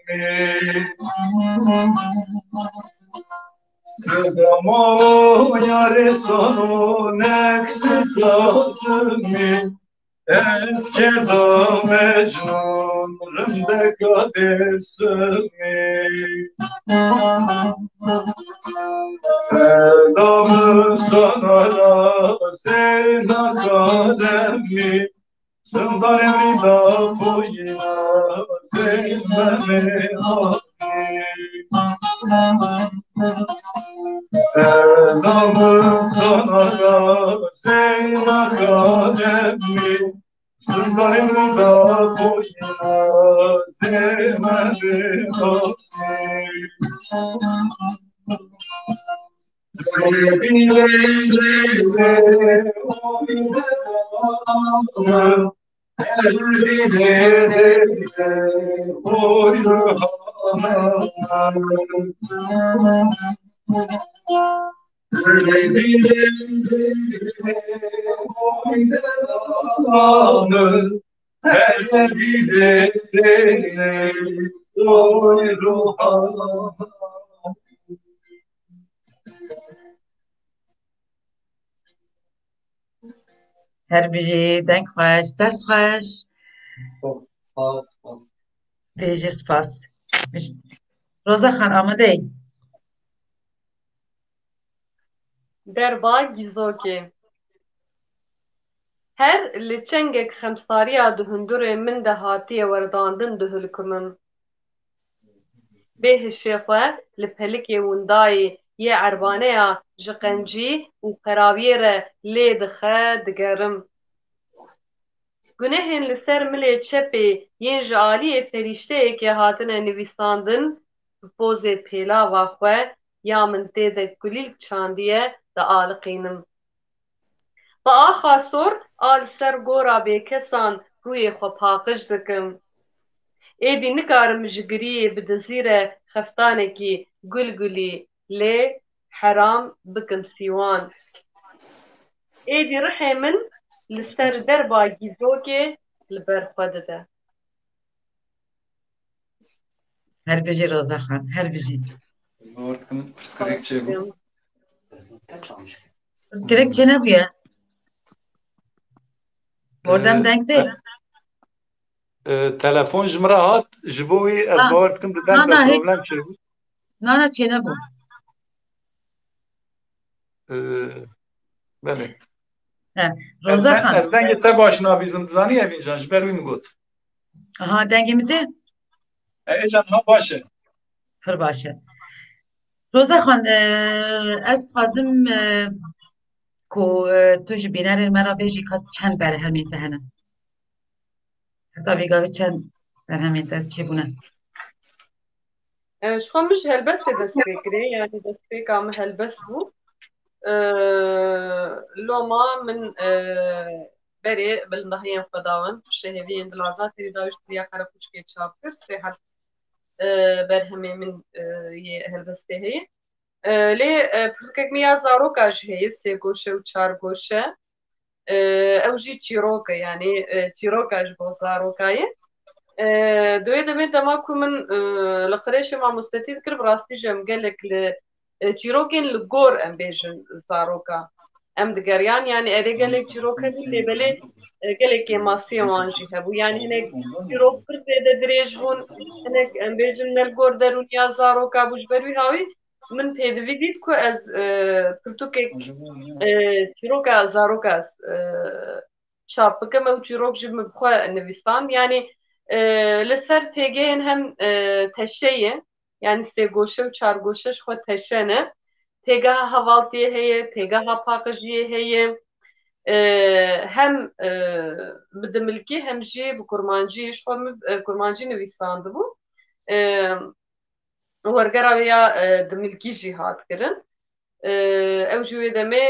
Sevdama yâre sonun eksiz özümü Eskida Mecnun rende kadesini Sevdamı sanara sevda kademi Sındar emri da boyuna sevmemi hakkı Sevdamı sanara sevda kademi Sındar emri da boyuna sevmemi hakkı Her biri denk xoş, dest xoş. Spas. Bêje spas. Roza xan amade ey. Derba gîzokê. Her li çengek xemsariya di hundurê min de hatiye werdandin dihulkimin. Bê hişê xwe li pelikê windayê yê erbaneya ji qencî û qerawiyê re lê dixe digerim. Gunehên li ser milê çepê yên ji aliyê ferîşteyekê hatine nivîsandin, bi pozê pêlava xwe ya min tê de kulîlk çandiye dialiqînim. Bi axa sor a li ser gora bêkesan rûyê xwe paqij dikim. Êdî nikarim ji giriyê bi dizîre xeftanekî gulgulî lê heram bikim sîwan. Êdî rihê min li ser derba gîzokê li ber xwe dide. Her biri Roza xan, her biri. Zor tıkın pırskerekçe bu. Biz gerekçe ne bu ya? Oradan denk değil. Telefon jimra hat ji bo wî ez Ha. bawer dikim di deng de Na, hiç. problem çê bû. Nana çene bu. Belê. Roza xan. Ez dengê te başina bîzim dizanî ev încan ji ber wî min got. Aha dengemi de. Êcan ha baş e. Pir baş e. Roza xan, ez dixwazim ku tu ji bînerên me re bêjî ka çend berhemê te hene. Heta vêgavê çend berhemê te çêbûne. Ji xwe min ji helbestê dest pê kirê, yani destpêka min helbest bû. Loma min berê bilindahiyên xwe dawin, şeheviyên dilazatê dawiş ya xera kûçikê çap kir, sê heft berhemê min yê helbestê heye. Lê pirkek me ya zaroka jî heye, sê goşe û çar goşe. Ew jî çîrok e, yani çîroka ji bo zarokayê. دوی دمê dema ku min li qirêşê mamostetî dikir, bi rastî jî em gelek li çîrokên li gor em bêjin zaroka. Em digeriyan, yani erê gelek çîrok hebû lêbelê gelekê masiyê wan jî hebû. Yani hinek çîrok pir zêde dirêj bûn, hinek em bêjin nel gor derûniya zaroka bû ji ber wî hawî من پێدەوی دیت کو ez pirtûkek çîroka zaroka çap bikim ew çîrok jî min xwe nivîsand yanî li ser têgehên hem teşeyê yanî sê goşe û çar goşe ji xwe teşe ne têgeha hevaltiyê heye têgeha paqijiyê heye hem bi dimilkî hem jî bi kurmancî ji xwe min kurmancî nivîsandibû wergera wê ya dimilkî jî hat kirin ew ji wê demê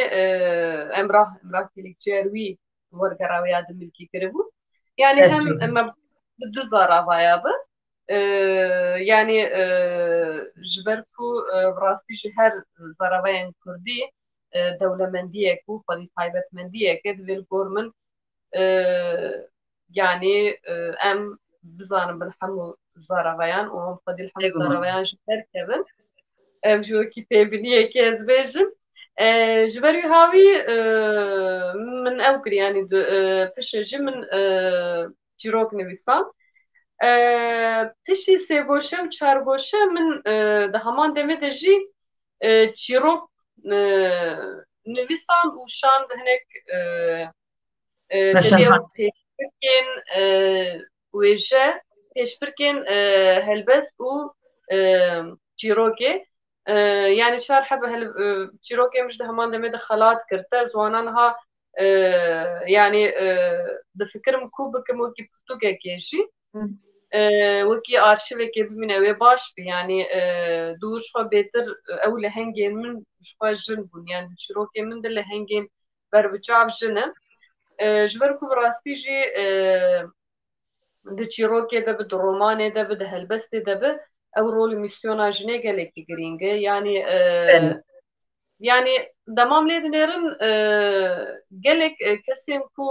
emrah kilîkçiyê wî wergera wê ya dimilkî kiribû yani hem me bi du zaravaya bi yani ji ber ku rastî ji her zaravayên Kurdî dewlemendiyek û xwedî taybetmendiyek divê li gor min yani em bizanin bin hemû zaravayan û em xwedî li hemû zaravayan ji ber kevin ev ji wekî têbiniyekê ez bêjim ji ber wî havî min ew kir yanî pişê jî min çîrok nivîsand piştî sêgoşe û çargoşe min di heman demê de jî çîrok nivîsand û şand hinek pêşbirkên wêje pêşbirkên helbest û çîrokê yani çar hebe çîrokê min ji di heman demê de xelat kirte zwanan ha yani difikirim ku bikim wekî pirtûkekê jî wekî arşîvekê bimîne wê baş bî yani dûr ji xwe bêtir ew lehengên min ji xwe jin bûn yani çîrokên min de lehengên berbiçav jin in ji ber ku bi rastî jî di çîrokê de bi di romanê de bi di helbestê de bi ew rolê mîsyona jinê gelekî girîng e yani demam lê dinêrin gelek kesên ku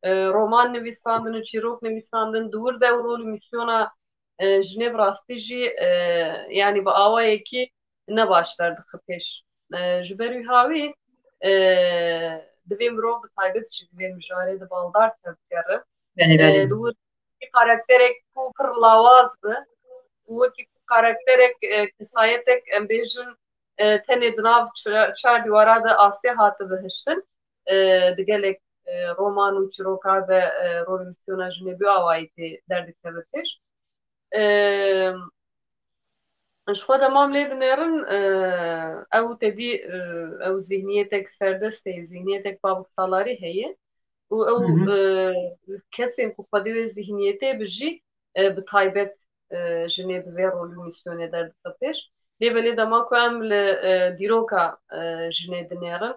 roman nivîsandin û çîrok nivîsandin dûr de ew rolê mîsyona jinê bi rastî jî yani bi awayekî ne başlar dixe pêş ji ber wî havî divê mirov bi taybet jî divê mijarê di baldar tevgere li wir karakterek ku pir lawaz bi wekî karakterek kesayetek em bêjin tenê di nav çar dîwara de asê hate bihiştin di gelek roman û çîroka de rolê mîsyona jinê bi awayî tê derdikeve pêş ji xwe demam lê dinêrin ew tedî ew zihniyetek serdest heye zihniyetek babik salarî heye û ew kesên ku xwedî wê zihniyetê bi jî bi taybet jinê bi vê rolê mîsyonê derdike pêş lê belê dema ku em li dîroka jinê dinêrin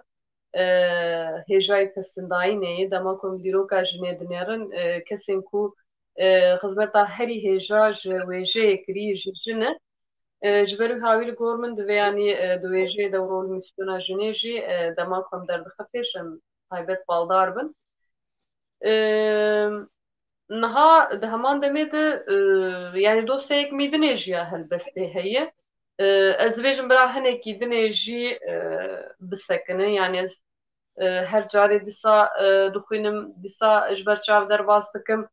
hêjayê pesendayînê dema ku em dîroka jinê dinêrin kesên ku xizmeta herî hêja ji wêjeyê kirî ji jin e ji ber wî havî li gor min divê yanî di wêjeyê de rolê mîsyona jinê jî dema ku em derdixe pêş em taybet baldar bin niha di heman demê de yani dosyayek mîdinê jî ya helbestê heye ez dibêjim bira hinekî dinê jî bisekinin yani ez her carê dîsa dixwînim dîsa ji ber çav derbas dikim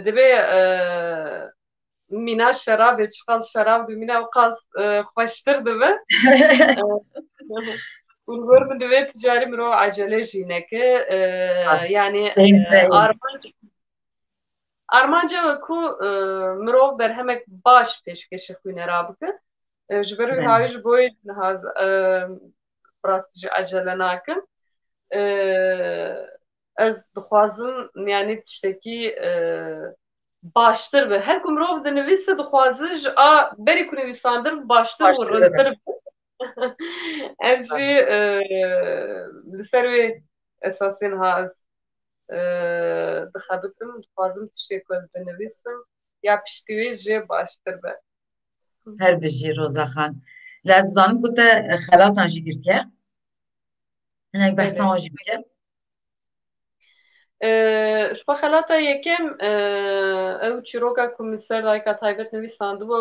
divê mîna şerabê çiqal şerab bi mîna ew qas xweştir dibe û li gor min divê ticarî mirov acele jî neke yani armanca ku mirov berhemek baş pêşkêşî xwînera bike ji ber wî havî ji bo niha rastî jî acele nakim ez dixwazim yani tiştekî baştir be her ku mirov dinivîse dixwaze ji a berî ku nivîsandir baştir û rintir be ez jî li ser wê esasên ha ez dixebitim dixwazim tiştê ku ez dinivîsim ya piştî wê jê baştir be her bijî Rozaxan li ez zanim ku te xelatan jî girtiye hinek behsa wan jî bike ji xwe xelata yekem ew çîroka ku min ser dayika taybet nivîsandibû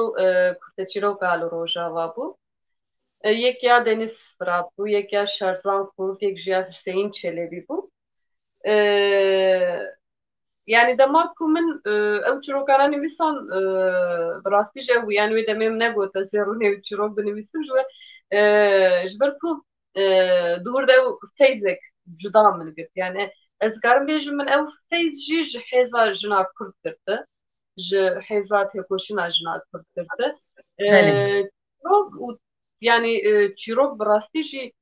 kurte çîroka li Rojava bû yek ya Deniz Fırat bû yek ya Şerzan Kurt yek jî ya Hüseyin Çelebi bû yani demek ku min ew çîrokana nivîsan bi rastî ji ew yani wê demê min negot ez ê rûnê ew çîrok binivîsim ji ber ku dûr de ew feyzek cuda min girt yani ez dikarim bêjim min ew feyz jî ji hêza jina Kurd girti ji hêza têkoşîna jina Kurd girti Belê. çîrok û yani çîrok bi rastî jî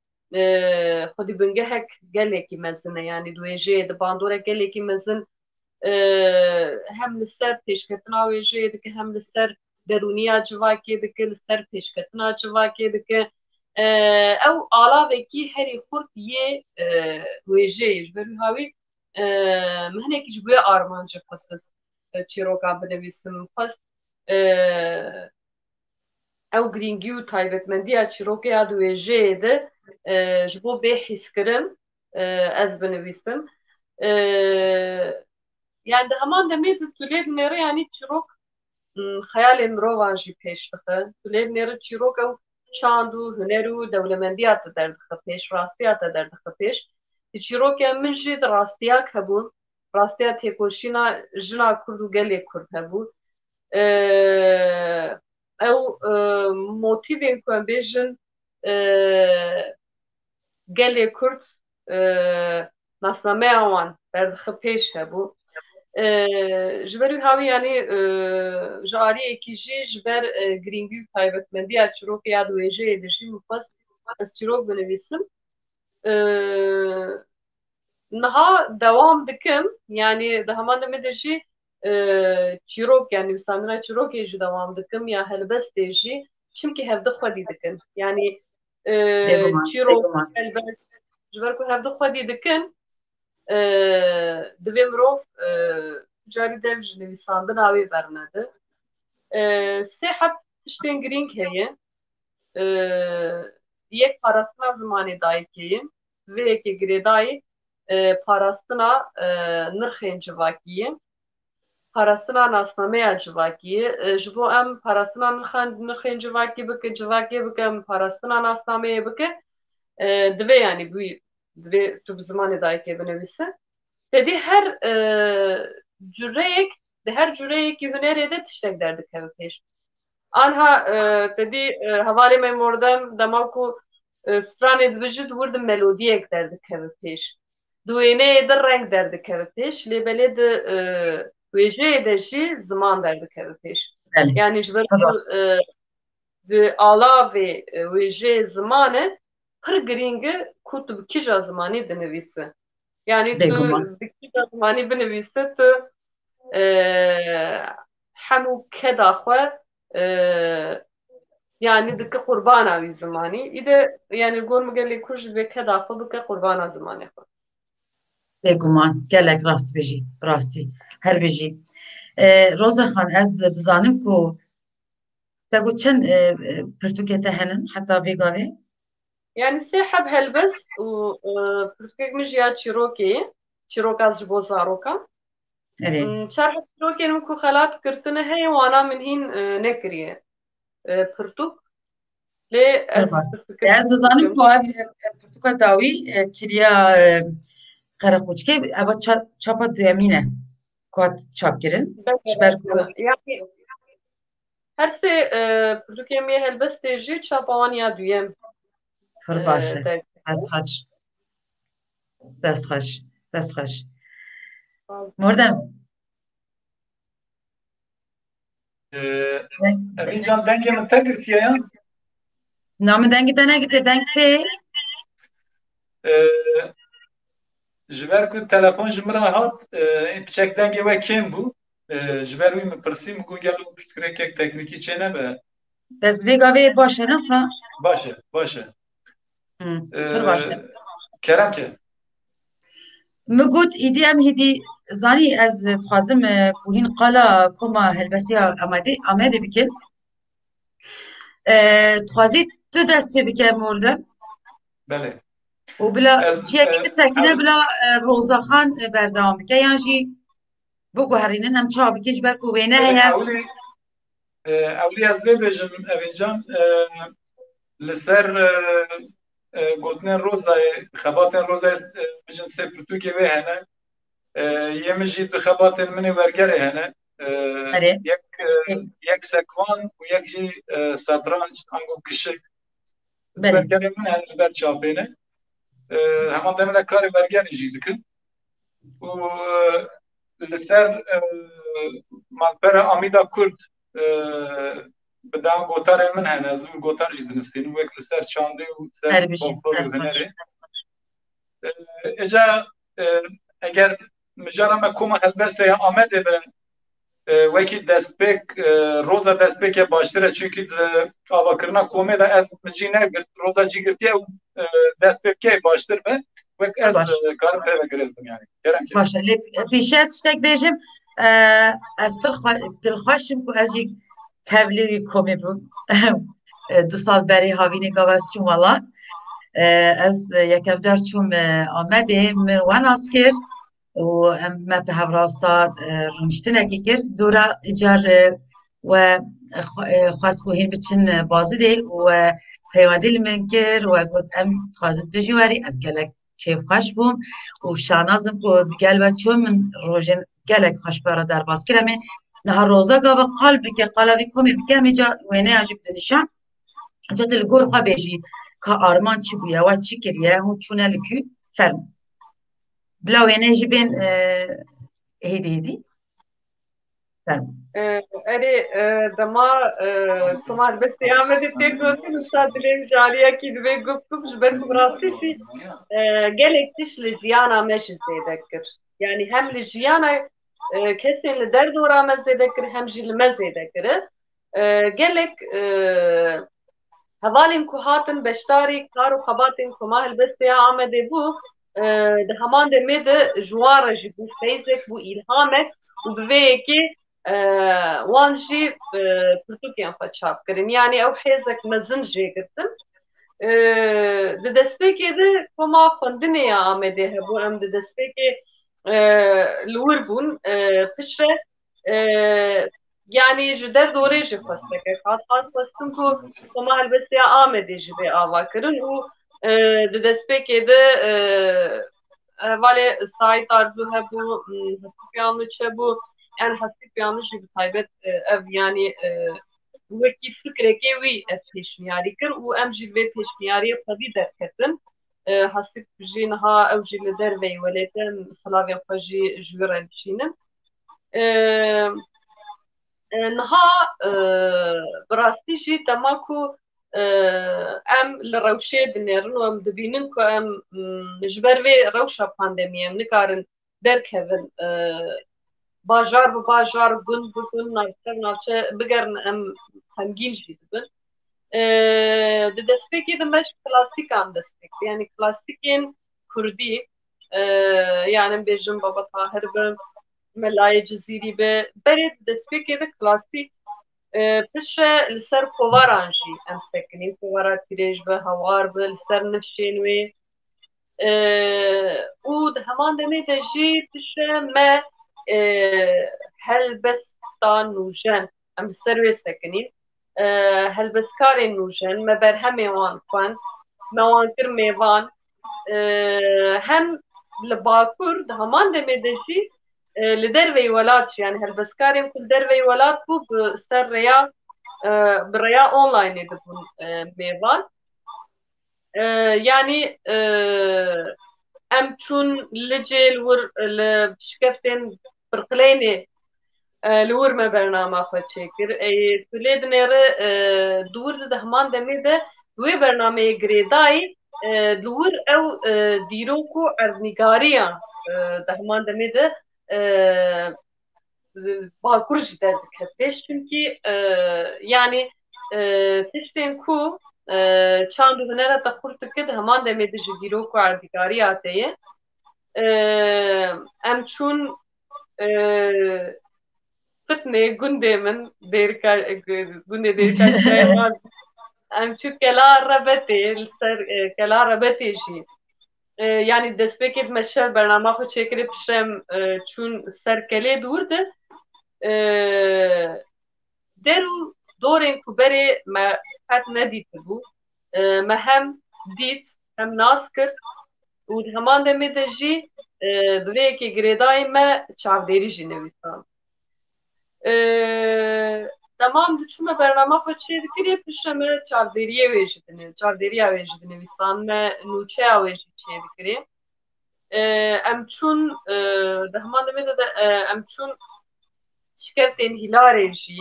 xwedî bingehek gelekî mezin e yani dwêjeyê di bandorek gelekî mezin hem li ser pêşketina wêjeyê dike hem li ser derûniya civakê dike li ser pêşketina civakê dike ew alavekî herî xurt yê wêjeyê ji ber wî hawî min hinekî ji bo wê armancê xwest ez çîroka binivîsim xwest ew girîngî û taybetmendiya çîrokê ya di wêjeyê de ji bo bêhîskirin ez binivîsim yani di heman demê de tu lê dinêre yani çîrok xeyalên mirovan jî pêş dixe tu lê dinêre çîrok ew çand û huner û dewlemendiya te derdixe pêş rastiya te derdixe pêş di çîrokên min jî di rastiyak hebûn rastiya têkoşîna jina Kurd û gelê Kurd hebû ew motîvên ku em bêjin gelê Kurd nasnameya wan berdixe pêş hebû ji ber wî hawî yani ji aliyekî jî ji ber girîngî û taybetmendiya çîrokê ya di wêjeyê de jî min xwest ez çîrok binivîsim niha dewam dikim yani di heman demê de jî çîrok yani nivîsandina çîrokê jî dewam dikim ya helbestê jî çimkî hevdî xwedî dikin yani Bêguman, çîrok bêguman. helbest ji ber ku hevdî xwedî dikin divê mirov carî dev ji nivîsandina wê bernede sê heb tiştên girîng heye yek parastina zimanê dayîkê ye vê yekê girêdayî parastina nirxên civakî ye parastina nasnameya civakî ye ji bo em parastina nirxên civakî bike civakê bike em parastina nasnameyê bike divê yani divê tu bi zimanê dayîkê binivîse Dedi her cüreyek de her cüreyekî hunerê de tiştek derdikeve pêş. Anha dedi hevalê me mordem dema ku stranê dibijî dûr di melodiyek derdikeve pêş. Di wêneyê de reng derdikeve pêş lê belê di wêjeyê de jî ziman derdikeve pêş. Belê. Yani ji ber Pir ku rast. di alavê wêjeyê ziman e pir girîng e ku tu bi kîja zimanî dinivîse. Yani tu Bêguman. bi kîja zimanî binivîse tu hemû keda xwe yani dike qurbana wî zimanî îde yani gor mi gelê ku ji vê keda xwe bike qurbana zimanê xwe Bêguman, gelek rast bêjî, rastî, her bêjî. Roza xan, ez dizanim ku te got çend pirtûkê te henin heta vê gavê? yani sê heb helbest û pirtûkek min jî ya çîrokê ye çîroka ji bo zarokan Erê. çar heb çîrokên min ku xelat kirtine heye wana min hîn nekiriye pirtûk lê Pir ez baş. pirtûkek Ez dizanim ku ev pirtûka dawî çiliya Qereqûçikê eva çapa duyemîn e ku hat çapkirin ji ber ku yani her sê pirtûkên me helbestê jî çapa wan ya duyem pir baş e. derg Destxweş. Destxweş. Destxweş. Mordem. Evîncan dengê min te girtiye ya Namı dengî te negirtê, deng tê. ji ber ku telefon ji min re hat piçek dengê we kêm bû ji ber wî min pirsî min got gelo pirsgirêkek teknîkî çê nebe Ez vê gavê baş e nemsa? baş e baş e Pir baş e. kerem ke Mi got îdî em hêdî zanî ez dixwazim ku hîn qala koma helbestiya Amedê bikin. Dixwazî tu dest pê bike mordem belê û bila ez ciyekî bisekine bila Rozaxan berdewam bike yan jî biguherînin em çawa bike ji ber ku wêne heye ewlî ez vê bêjim evîncan li ser gotinên rozayê xebatên rozayê bijin sê pirtûkê wê hene Yemin jî di xebatên min ê wergerê hene. Erê. Yek sekvan û yek jî satranç ango kişik. Belê. Wergerê min hene li ber çapêne. Heman demê de karê wergerê jî dikin. û li ser malpera Amîda Kurd bi dan gotarên min hene, ez gotar jî dinivîsînim wek li ser çandê û ser folklorê û hunerê. Eja eger mijara me koma helbesteya Amedê be wekî destpêk roza destpêkê baştir e çünkü avakirina komê de ez min jî negirt roza jî girtiye û destpêkê baştir be wek ez karim pê vegirizdim yani. Kerem ki. Baş. Pêşê ez tiştek bêjim ez pir dilxweşim ku ez jî tevlî wî komê bûm. 2 sal berê havînê gava ez çûm welat. Ez yekem car çûm Amedê min wan as kir û em me pe hevrawsa rûniştinekê kir dûra car we xwest ku hîn biçin Bazidê û peywendî li min kir we got em dixwazin tu jî werî ez gelek kêfxweş bûm û şanazim ku digel we çûm min rojên gelek xweşbera derbas kir em ê niha roza gava qal bike qala vî komê bike em ê ca wêneya jî bidinîşan ca tu li gor xwe bêjî ka arman çi bûye we çi kiriye hûn çûne li kû ferm bila wêneyê jî bên hêdî ferm. Erê dema koma helbestê Amedê tê gotin wisa dilê min ji aliyekî divê guftum ji ber ku bi rastî jî gelek tiş li jiyana me jî zêde kir. Yani hem li jiyana kesên li derdora me zêde kir hem jî li me zêde kirin. Gelek hevalên ku hatin beşdarî kar û xebatên koma helbesteya Amedê bû di heman demê de ji wan re jî bû feyzek bû îlhamek û bi vê yekê wan jî pirtûkên xwe çap kirin. Yani ew hêzek mezin jê girtin. Di destpêkê de koma xwendinê ya Amedê hebû em di destpêkê li wir bûn pişre yani ji derdorê jî xwestekek hat xwestin ku koma helbesteya Amedê jî vê ava kirin û di destpêkê de hevalê Saîd Arzu hebû Hasîp Yanlış hebû yani Hasîp Yanlış jî bi taybet ev yani wekî fikrekê wî ev pêşniyarî kir û em jî vê pêşniyariyê xwedî derketin. Hasîp jî niha ew jî li dervê welêtin silavên xwe jî ji wir re dişînin. Niha bi rastî jî dema ku em li rewşê dinêrin û em dibînin ku em ji ber vê rewşa pandemiyê em nikarin derkevin bajar bi bajar gund bi gund navçe bi navçe bigerin em hemgîn jî dibin. Di destpêkê de me ji klasîkan destpêk yani klasîkên Kurdî yani em bêjin Baba Tahir bi Melayê Cizîrî bi berê di destpêkê de klasîk pişre li ser kovaran jî em sekinîn kovara tîrêj bi hewar bi li ser nifşên wê û di heman demê de jî pişre me helbesta nûjen em li ser wê sekinîn helbestkarên nûjen me berhemê wan xwend me wan kir mêvan hem li Bakur di heman demê de jî li derveyî welat jî yani helbestkarên ku li derveyî welat bû bi ser rêya bi rêya onlinê dibûn mêvan. Yani em çûn licê li wir li şikeftên Birqilênê li wir me bernama xwe çêkir. Tu lê dinêre di wir de heman demê de wê bernameyê girêdayî li wir ew dîrok û erdnîgariyan di heman demê de Bakur jî derdike pêş çünkü yani tiştên ku çand û hunera te xurt dike di heman demê de ji dîrok û erdnîgariya te ye em çûn fitnê gundê min gundê Dêrikaşayê em çû kela rebetê li ser kela rebetê jî yani destpêkê me şev bernama xwe çêkirê pişre em çûn ser kelê di wir de der û dorên ku berê me qet nedîtibû me hem dît hem nas kir û di heman demê de jî دوێیەکی گرێدای me çavderî jî nivîsan. Temam diçûme bername xwe çê dikiriye piştre me çavderiyê wê jî çavderiya wê jî dinivîsan me nûçeya wê jî çê dikiriye. Em çûn di heman demê de em çûn şikertên Hîlarê jî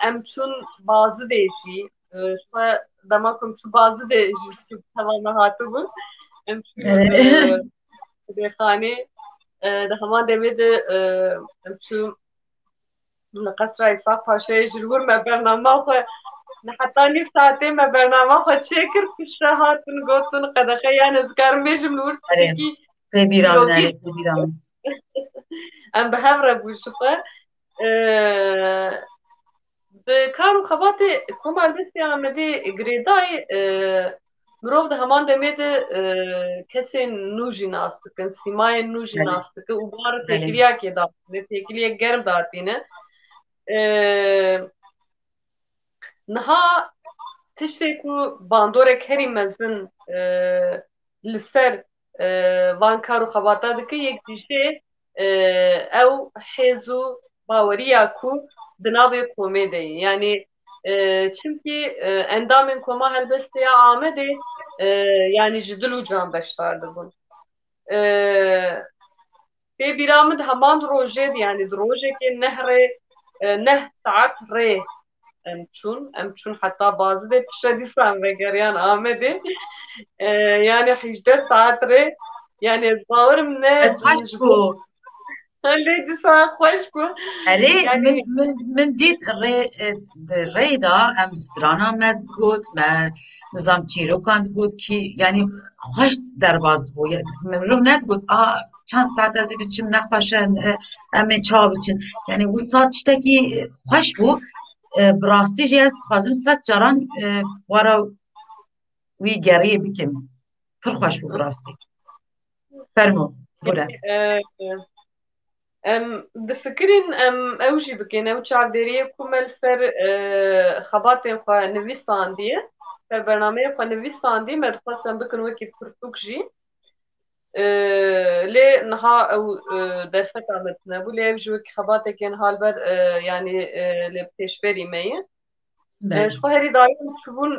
em çûn Bazidê jî xwe dema ku em çû Bazidê jî tevame hatibûn em çûn dêxanê di heman demê de em çû li Qesra İshak Paşayê jî li wir me bername xwe heta nîv saetê me bername xwe çê kir piştre hatin gotin qedexe yan ez dikarim bêjim li wir tiştekî em bi hev re bû ji xwe bi kar û xebatê Koma Helbestê Amedê girêdayê mirov di heman demê de kesên nû jî nas dikin, sîmayên nû jî nas dikin û bar têkiliyekê datîne, têkiliyek germ datîne. Niha tiştê ku bandorek herî mezin li ser van kar û xebata dike yek dijî ew hêz û baweriya ku di navê komê de ye. Yani çimkî endamên Koma Helbestê ya Amedê yani ji dil û can beşdar dibûn. Pê bîra min heman rojê yani di rojekê neh saet rê em çûn heta Bazidê piştre dîsan vegeriyan Amedê yani 18 saet rê yani ez bawerim ne lê dîsan xweş bû. Erê min dît rê da em strana me got me nizam çîrokan got ki yani xweş derbas bû mirov nedgot çend saet ez ê biçim nexweşe em ê çawa biçin yani wisa tiştekî xweş bû bi rastî jî ez dixwazim sed caran wara wî geriyê bikim pir xweş bû bi rastî fermo bûre. Em difikirin em ew jî bikin ew çavderiyê ku me li ser xebatên xwe nivîsandiye ser bernameyê xwe nivîsandî me dixwastin bikin wekî pirtûk jî lê niha ew derfeta me tunebû lê ev ji wekî xebatekên halber yani lê pêşberî me ye. Ji xwe herî dayî em çûbûn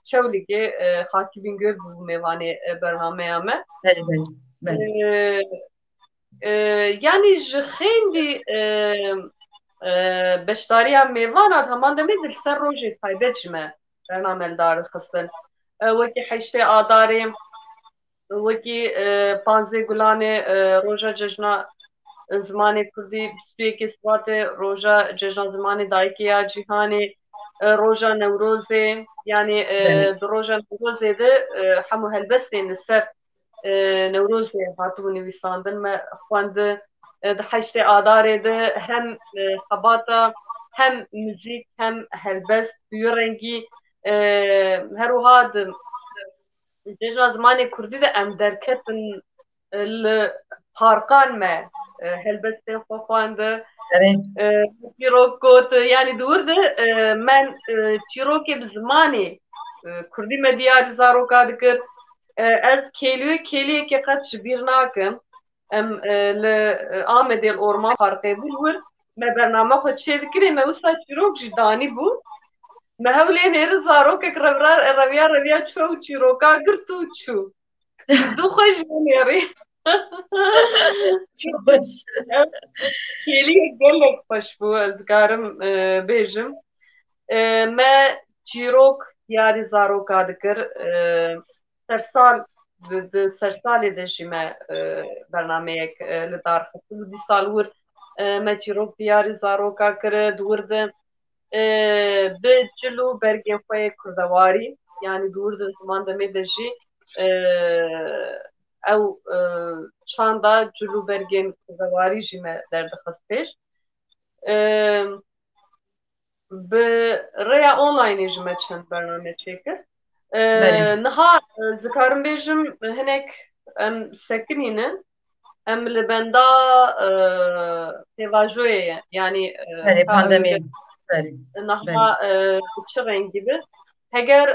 Çewlîgê Xakî Bîngöl bû mêvanê bernameya me. Yani ji xêndî beşdariya mêvana heman demê li ser rojê taybet ji me bername li dar dixistin. Wekî heştê Adarê, wekî Panzê Gulanê roja cejna zimanê Kurdî, 22 Sibatê roja cejna zimanê dayîkê ya cîhanê, roja Newrozê yani di roja Newrozê de hemû helbestên li ser Newrozê hatibû nivîsandin me xwendin di heştê Adarê de hem xebata hem müzik hem helbest duyu rengî her wiha di cejna zimanê Kurdî de em derketin li parkan me helbestên xwe xwendin çîrok got yani di wir de men çîrokê bi zimanê Kurdî me diyarî zaroka dikir ez kêliyekê qet ji bîr nakim em li Amedê li Orman Parkê bû li wir me bername xwe çê dikirê me wisa çîrok jî danî bû me hewlê nêrî zarokek reviya çû û çîroka girt û çû du xwe ji nêrî kêliyek gelek xweş bû ez dikarim bêjim me çîrok diyarî zaroka dikir sersal di sersalê de jî me bernameyek li dar xistin û dîsal wir me çîrok diyarî zaroka kir di wir de bi cil û bergên xwe yê kurdewarî yani di wir de heman demê de jî ew çanda cil û bergên kurdewarî jî me derdixist pêş bi rêya onlinê jî me çend bername çêkir. Niha zikarim bêjim hinek em sekinînin em li benda pêvajoyê ye yani niha çi rengî bi heger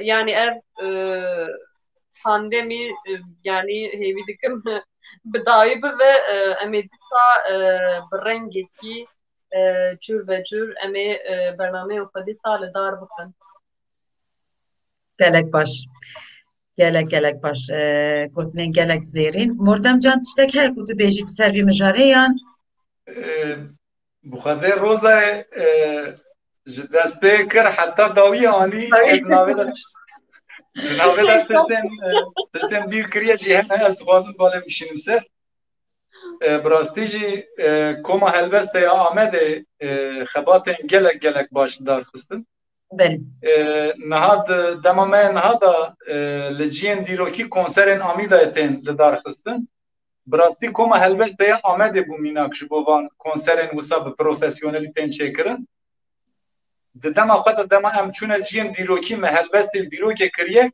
yani ev pandemi yani hevi dikim بدایب و امیدتا برنگی جور و جور امی برنامه خودی سال دار بکن. gelek baş. Gelek baş. Gotnen gelek zerrin. Mordem can tiştek heye kutu bejit servi mijare yan. بخاطر روزه دسته کر حتی داوی آنی ناوه دا تشتن بیر کریه جی هم از دوازن باله میشینیم سر براستی جی کما هلوسته یا آمده خباتن گلک باش دار خستن بله. نهاد دمامه نهادا لجین دیروکی کنسرن آمیدا اتن لدار خستن براستی کما هلوسته یا آمده بو میناکش بوان کنسرن وسا به پروفیسیونالیتن چکرن دما خود دما ام چونه جین دیروکی مهلوسته دیروکی کریه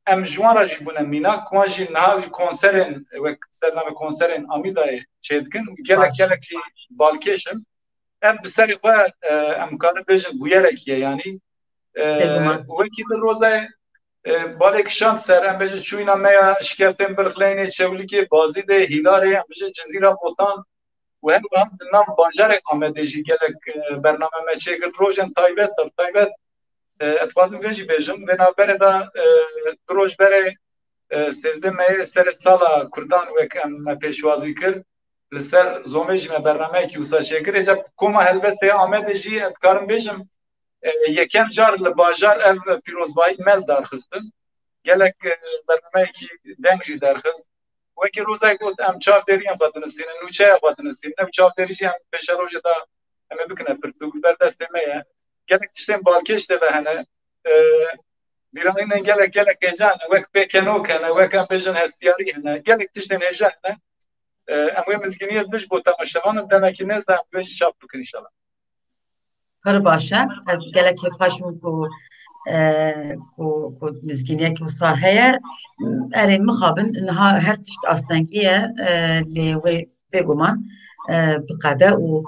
ام جوان را جیبونه مینا کوانجی نهاوی کنسرن و سرنامه کنسرن آمیدای چیدکن گلک چی بالکشم ام بسری خواه ام کار بیجن بویرکیه یعنی وکی در روزه بالک شام سر ام بیجن چوینا میا شکفتن برخلینه چولی که بازی ده هیلاره ام بیجن جزیره بوتان و هم نام بانجار آمده جی گلک برنامه مچه روژن تایبت اتوازم ویجی بیجم و نابره دا دروش بره سیزده مه سر سالا کردان وک ام پیشوازی کرد لسر زومجی me برنامه کی وسا شکر اجا کوما هلبسته آمده جی اتکارم بیجم یکم جار لباجار ev پیروزبایی مل درخستن گلک برنامه کی دنگی درخست وکی روزای گفت ام چاف داری ام بدنسین نوچه بدنسین ام چاف داری جی ام پیشا روز دا ام بکنه پرتو بر دست میه گلک تشتن بالکش ده هنه بیرانین گلک هجان وک پیکنو کنه وک ام بیجن هستیاری هنه گلک تشتن هجان نه ام مزگینی دش بو تماشاوان دمکی نه زم بیج شاپ بکن انشالله هر باشه از gelek خشم کو مزگینیه که وصاهیه اره مخابن انها هر تشت آستانگیه لیوی بگومان بقاده و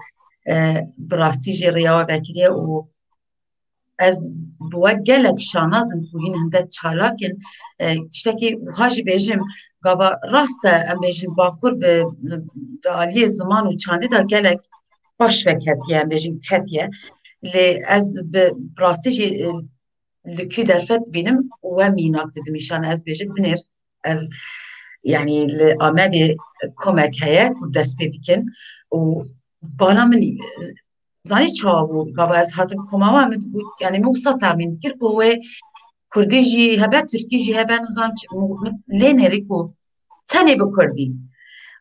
براستی جی ریاوه بکریه و از بوا gelek şanazım ku hin hinde çalakin tiştekî wiha jî bêjim gava rast e em bêjin bakur bi aliyê ziman û çandî da gelek baş veketiye em bêjin ketiye lê ez bi rastî jî li kû derfet bînim we mînak didim îşan ez bêjim binêr ev yani li Amedê komek heye ku dest pê dikin û bana min زانی چاو گاوا از هاتم کماوا یعنی موسا تامین دکر کو و کردی جی هبه ترکی جی هبه نظام لینری کو تنی به کردی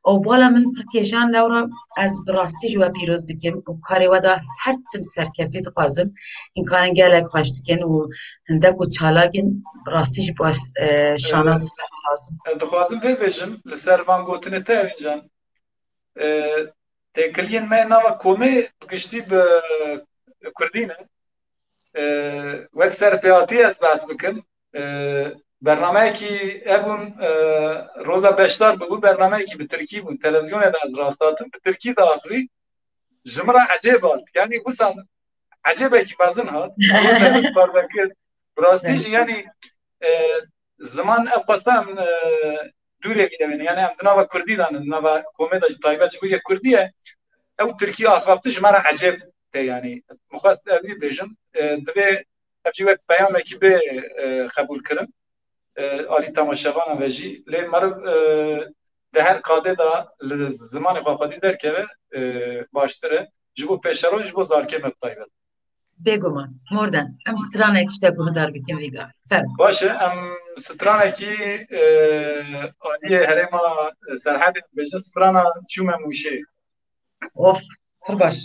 او بالا من پرتیجان لورا از براستی جو پیروز دکم و کاری ودا هر تن سرکفتی دقازم این کارن گلک خوش دکن و هنده کو چالاگن براستی جو باش شاناز و سرخازم دخوازم ببیجم لسر وان گوتنه تا اینجان تکلیین ما نوا کومه گشتی به کردینه وقت سرپیاتی از بحث بکن برنامه کی ابون روزا بشتار بگو برنامه کی به ترکی بون تلویزیون از راستاتم به ترکی داخلی جمره عجیب آلد یعنی بسان عجیبه کی بازن هات روزا بشتار بکن براستی یعنی زمان افقاستم دوره بیدمین یعنی هم نوا کردی دانن نوا کومه تایبت جوی کردیه او ترکیه آخافتش مرا عجب ته یعنی مخواست اوی بیجم دوی افجی وقت پیام اکی به قبول کرم آلی تماشاوان و جی لی مرا ده هر قاده دا زمان قاقادی در که باشتره جبو پیشرو جبو زارکه مبتایبت بگومان مردن ام سترانه کشته که هدار بیتیم ویگا فرم باشه ام سترانه کی آلیه هرما سرحد بیجن سترانه چومه موشه of kurbaş.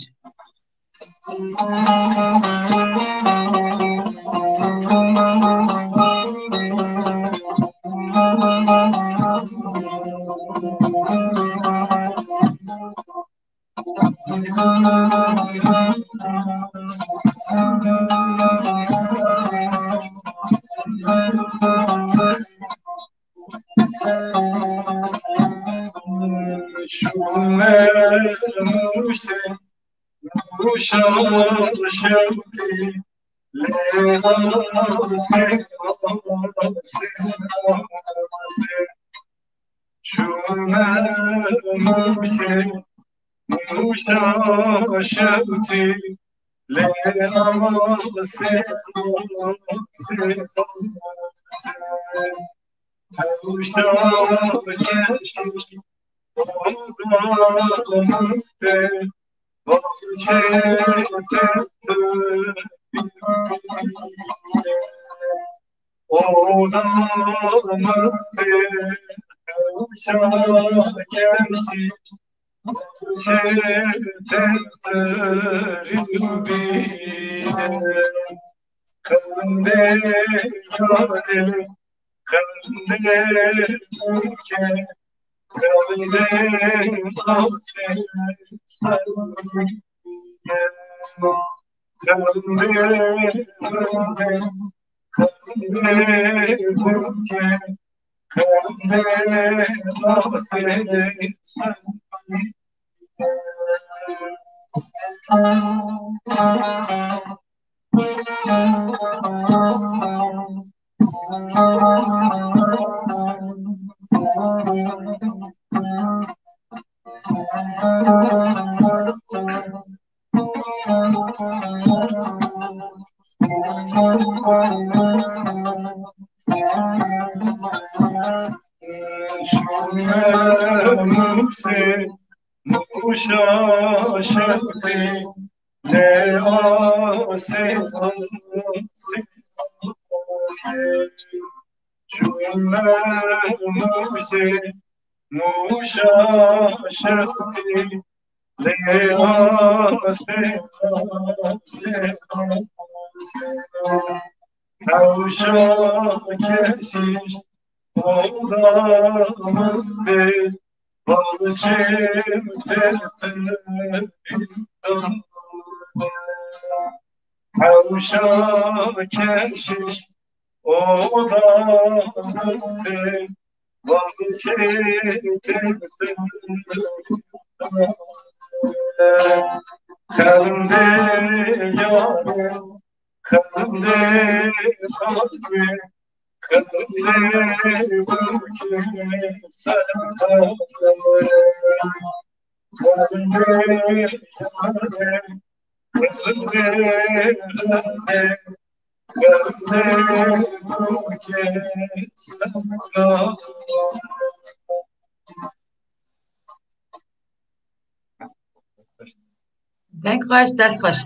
Denk خوش دست خوش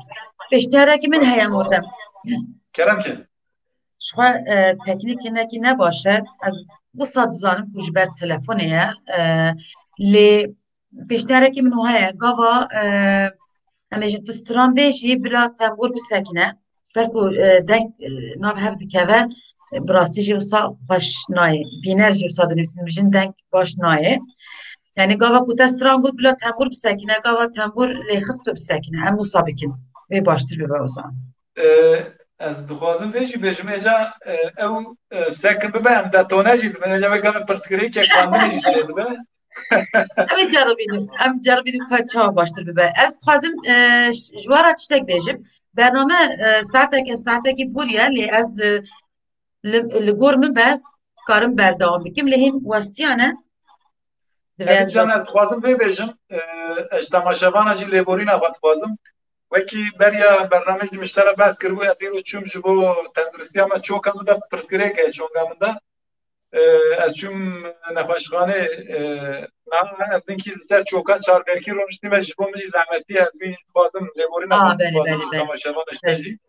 بشتره که من هیم وردم کرم که شخوا تکنیکی نکی نباشه از bu saat zanım kujber telefonu ya li biştere ki min haya gava em ji stran beji bila tembur bisekine berku denk nav hev dikeve birastî jî wisa xweş nayê bîner jî wisa dinivîsin bijin denk baş nayê yani gava ku te stran got bila tembur bisekine gava tembur lê xisto bisekine em wisa bikin vê baştir bibe o zaman ez dixwazim vê jî bêjim êca ew sekin bibe em detone jî dibin êca vekame pirsgirêyî kekxwandinê jî çê dibe Em ceribînin ka çawa baştir bibe ez dixwazim ji wara tiştek bêjim bername saetekê bûriye lê ez li gor min bes karim berdewam bikim lê hîn westiyan e divê ez can ez dixwazim vê bêjim ez temaşevana jî lêborîna xwe dixwazim wekî beriya bername jî miştere bes kiribû ez îro çûm ji bo tenduristiya me çoka min de pirsgirêk e çonga min de ez çûm nexweşxanê ez din ki ser çoka çarberkî rûniştîme ji bo min jî zehmetî ez vî dixwazim lêborîna xwe dixwazim temaşevana jî jî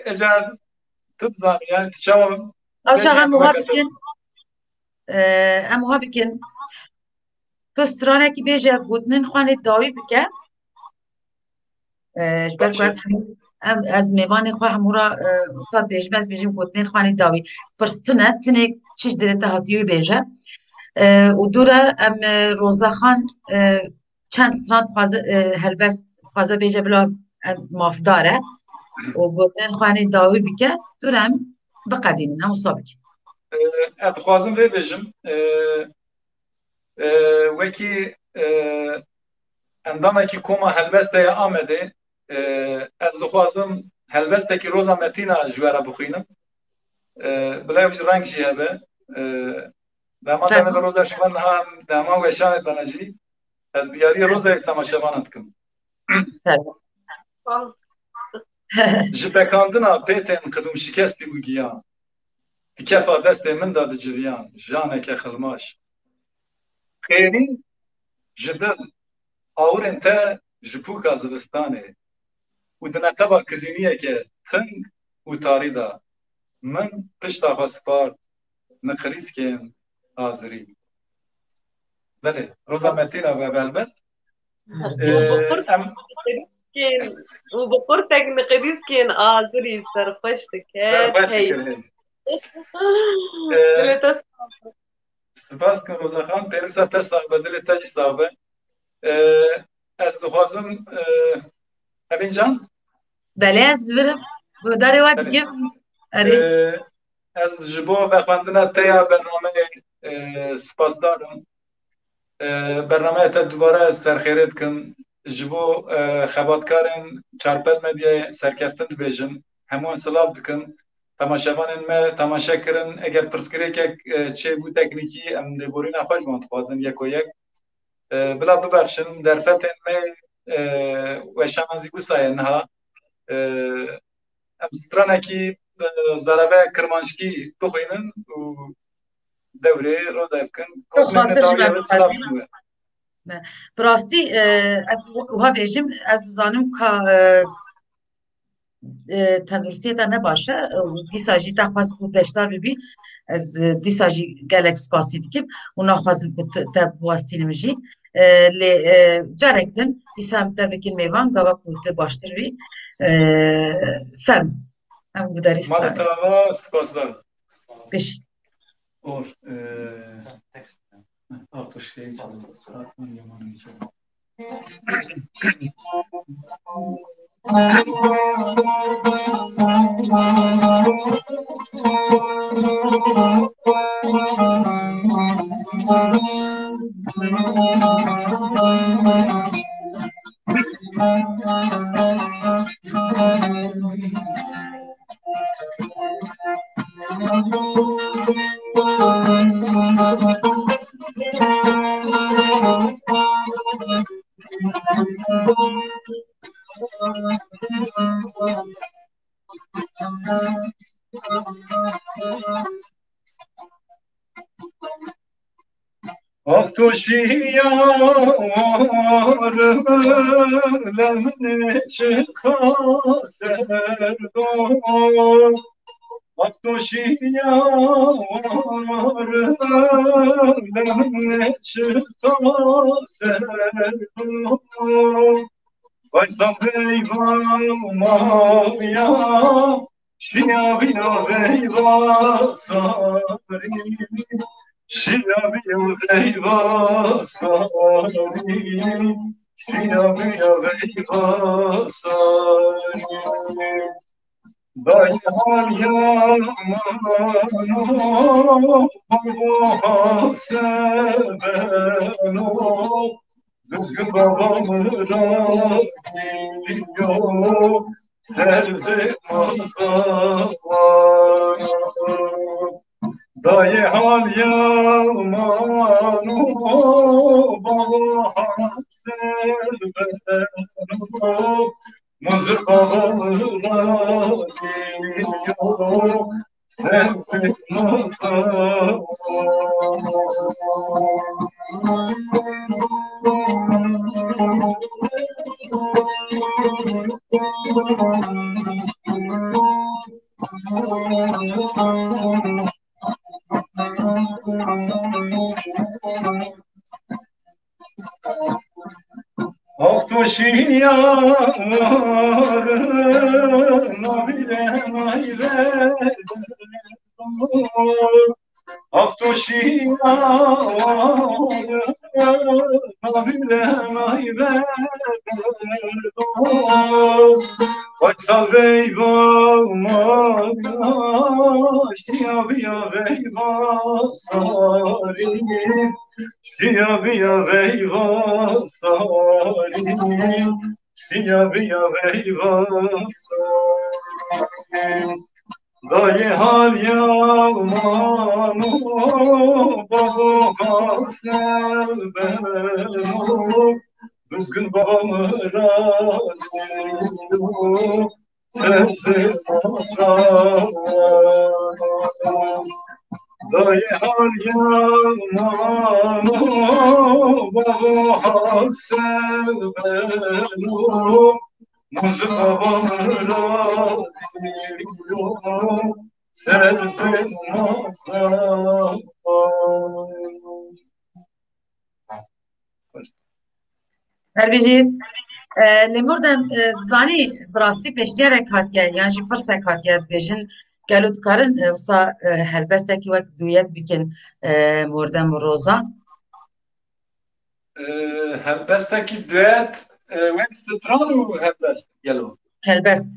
êca tu dizanî yani tu çawa Aşağı em wiha bikin em wiha bikin tu stranekî bêje gotinên xwanê dawî bike ji ber ku ez mêvanê xwe hemû ra wisa bêjim ez bêjim gotinên xwanê dawî pirstin e tinek çi ji dilê te hatiye wî bêje û dûre em Rozaxan çend stran dixwaze helbest dixwaze bêje bila mafdar e û gotinên xwanê dawî bike dûre em biqedînin em wisa bikin ez dixwazim vê bêjim wekî endamekî koma helbestê ya Amedê ez dixwazim helbesteki roza metina jwara bixwînim. Bila ew ji reng jî hebe. Dema teme de roza şivan niha dema weşanê bene jî ez diyarî rozayek temaşevanan dikim. Ji pekandina pêtên qidum şikestî û giyan. Dikefa destê min da di ciriyan, janeke xilmaş. Xêrî ji dil awirên te ji fûka zivistanê û di neqeba kizîniyeke ting û tarî da min pişta xwe spar nixirîskên azirî. Belê, roza metîna ve belbest. وبقرتك نقديس كان آزري سرخشتك Serbaş هي dikir hey. دلي تسمع Spas dikim Rozaxan, pêrisa te sahibe, dilê te jî sahibe. Ez dixwazim Evîn can? Belê ez birim. Guhdarê we dikim. Erê. Ez ji bo vexwendina te ya bernameyê spasdar im. Bernameya te dubare serxêrê dikim. Ji bo xebatkarên Çarpel Medyayê serkeftin dibêjim. Hemûyan silav dikim. Temaşevanên me temaşe kirin. Eger pirsgirêkek çêbû teknîkî em lêborîna xwe ji wan dixwazin yek û yek. Bila bibexşin derfetên me weşanan zî wisa niha. Em stranekî zareve kirmanckî bixwînin û devrê roza bikin. Xatir ji me bixwazî. Bi rastî ez wiha bêjim ez zanim ka tenduristiyê te ne baş e dîsa jî te xwaz ku beşdar bibî ez dîsa jî gelek spasî dikim û naxwazim ku te biwastînî min jî lê carek din dîsa em te bikin mêvan gava ku tu baştir bî ferm em guderî Mala stranê te ava spasdar. pêş Or tuştê hatman yamanî çi. lemne çıka serdo lemne çıka serdo Başta eyvallah ya Şia bina veyva sari Şia bina veyva sari Şia bina veyva sari Dayı hal yamano Baba seveno Düzgün babamı gidiyor Serze manzara Dayı hal yamano Baba seveno Muzur babamı gidiyor Serze manzara Aktoşiya nabire nayre Aktoşiya nabire nayre Vatsal veyva magna Şia biya veyva sari Şia biya veyva sari Via via veyvasa Dayı hal yağmano Babo hasel beno Düzgün babamı razı Sensiz masraf Dayı hal yağmano Babo hasel beno Düzgün babamı razı Sensiz masraf هەربژێت لێ مردم زانی براستی پێشتیارێک هاتیە یانجی پرسێک هاتیە بێژن گەلو دکارن وسا هەلبەستێکی وەک دوویەت بکەن مردم ڕۆزا هەلبەستێکی دوێت وەک ستران و هەلبەست گەلو هەلبەست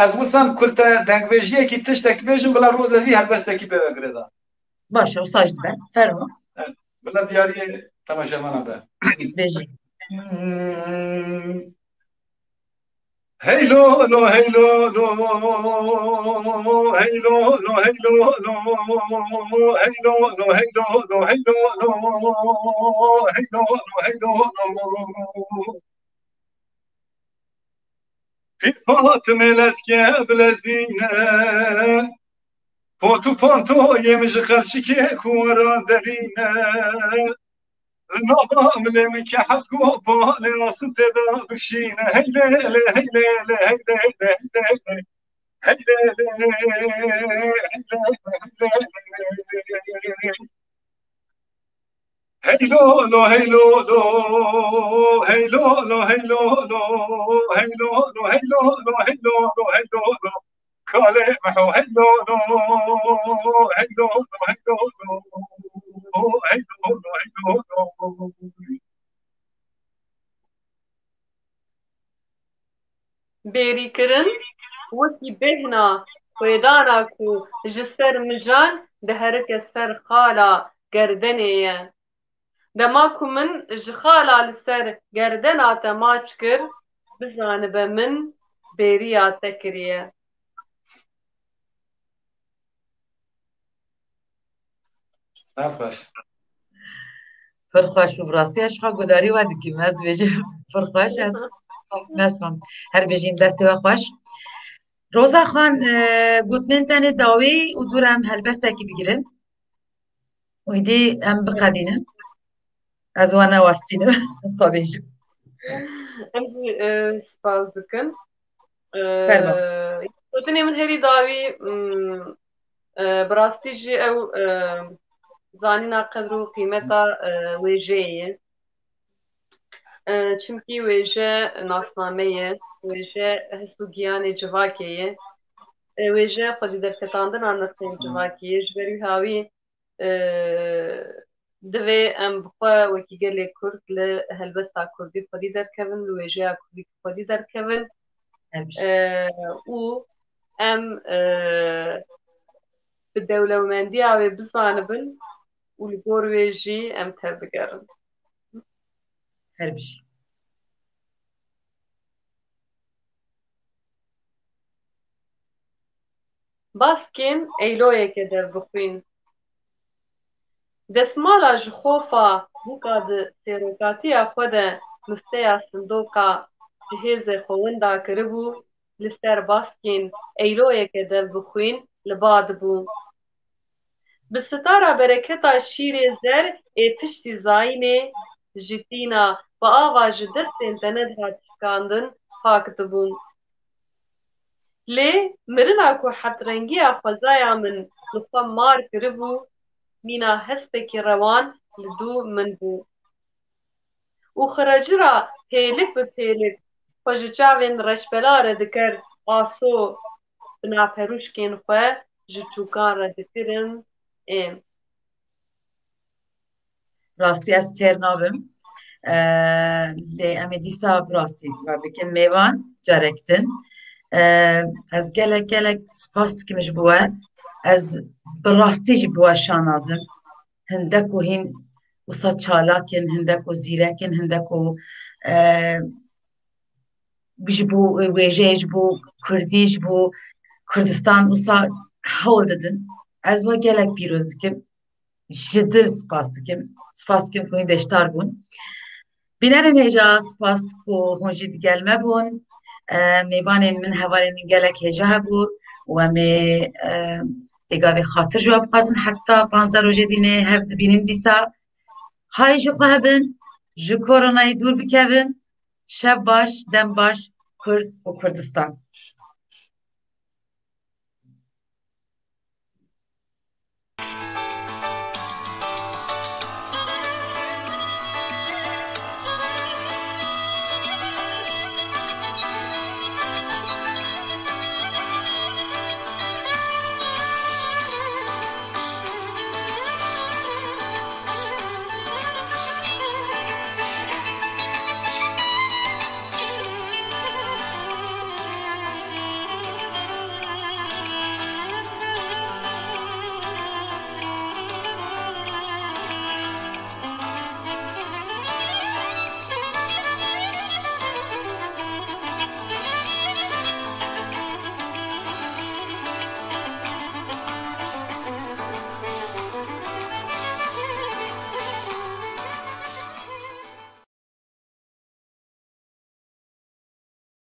Ez wisan kurte dengvêjiyekî tiştek bêjim bila rozevî helbestekî pê vegirêda. باشە وساژ دبە فەرمۆ Bila diyariyê temaşemana be. بێژی Heylo lo heylo lo heylo lo heylo lo heylo lo heylo lo heylo lo heylo lo heylo lo Fatıme leske bilezine Potu panto yemiş karşıke kuvara derine Naham lemike hakku pale asıl teda bişine Heyle hele heyle hele heyle hele heyle Heylo lo heylo lo heylo lo heylo lo heylo lo heylo lo heylo lo heylo lo kale mahu heylo lo heylo lo heylo lo heylo lo heylo lo Bêrîkirin wekî bêhna xwêdana ku ji ser mijan diherike ser xala gerdenê ye. Dema ku min ji xala li ser gerdena te maç kir, bizanibe min bêriya te kiriye. Baş. پرخواش و براستی اشخا گداری و دکیم از بیجی پرخواش از نسمم هر بیجین دستی و خوش روزا خان گوتمن تنه داوی و دورم هلبسته کی بگیرن و ایدی هم بقدینن از وانا واستینم صابیجم Em spas dikin. Ferma. Gotinê min herî dawî bi rastî jî ew zanîna qedr û qîmeta wêjeyê ye. Çimkî wêje nasname ye, wêje hest û giyanê civakê ye. Wêje xwedî derketandina nirxên civakê ye ji ber wî hawî divê em bi xwe wekî gelê Kurd li helbesta Kurdî xwedî derkevin, li wêjeya Kurdî xwedî derkevin û em bi dewlemendiya wê bizanibin û li gor wê jî em tev bigerin. her bir şey. Baskên eyloyeke dev bixwîn. Desmala ji xofa bûka di sêrokatiya xwe de mifteya sindoka ji hêzê xwe winda kiribû, li ser baskên eyloyeke dev bixwîn li ba dibû. Bi sitara bereketa şîrê zer ê piştî zayînê ji tîna bi ava ji destên te nedihat şikandin pak dibûn. Lê mirina ku hevdrengiya xwezaya min li xwe mar kiribû, mîna hespekî rewan li dû min bû. Û xiracira pêlik bi pêlik xwe ji çavên reşbelarê diker aso bi naperûşkên xwe ji çûkan re dikirin êm. Rastî ez têr nabim. Lê em ê dîsa bi rastî ve bikin mêvan carek din. Ez gelek spas dikim ji bo we. Ez bi rastî jî bi we şanazim. Hindek û hîn وسا چالاکن هندک و زیرکن هندک و جبو ویژه جبو کردی جبو کردستان وسا حول ددن از و گلک پیروز دکم جدل سپاس دکم خوی دشتار بون بینرن هجا سپاس کو هنجید گلمه بون میوانین من حوالی من گلک هجا هبو و می اگه خاطر جواب خواستن حتی 15 روزه دینه هفت بینیم دیسا های جو هبن جو کورونای دور بکبن شب باش دم باش کرد و کردستان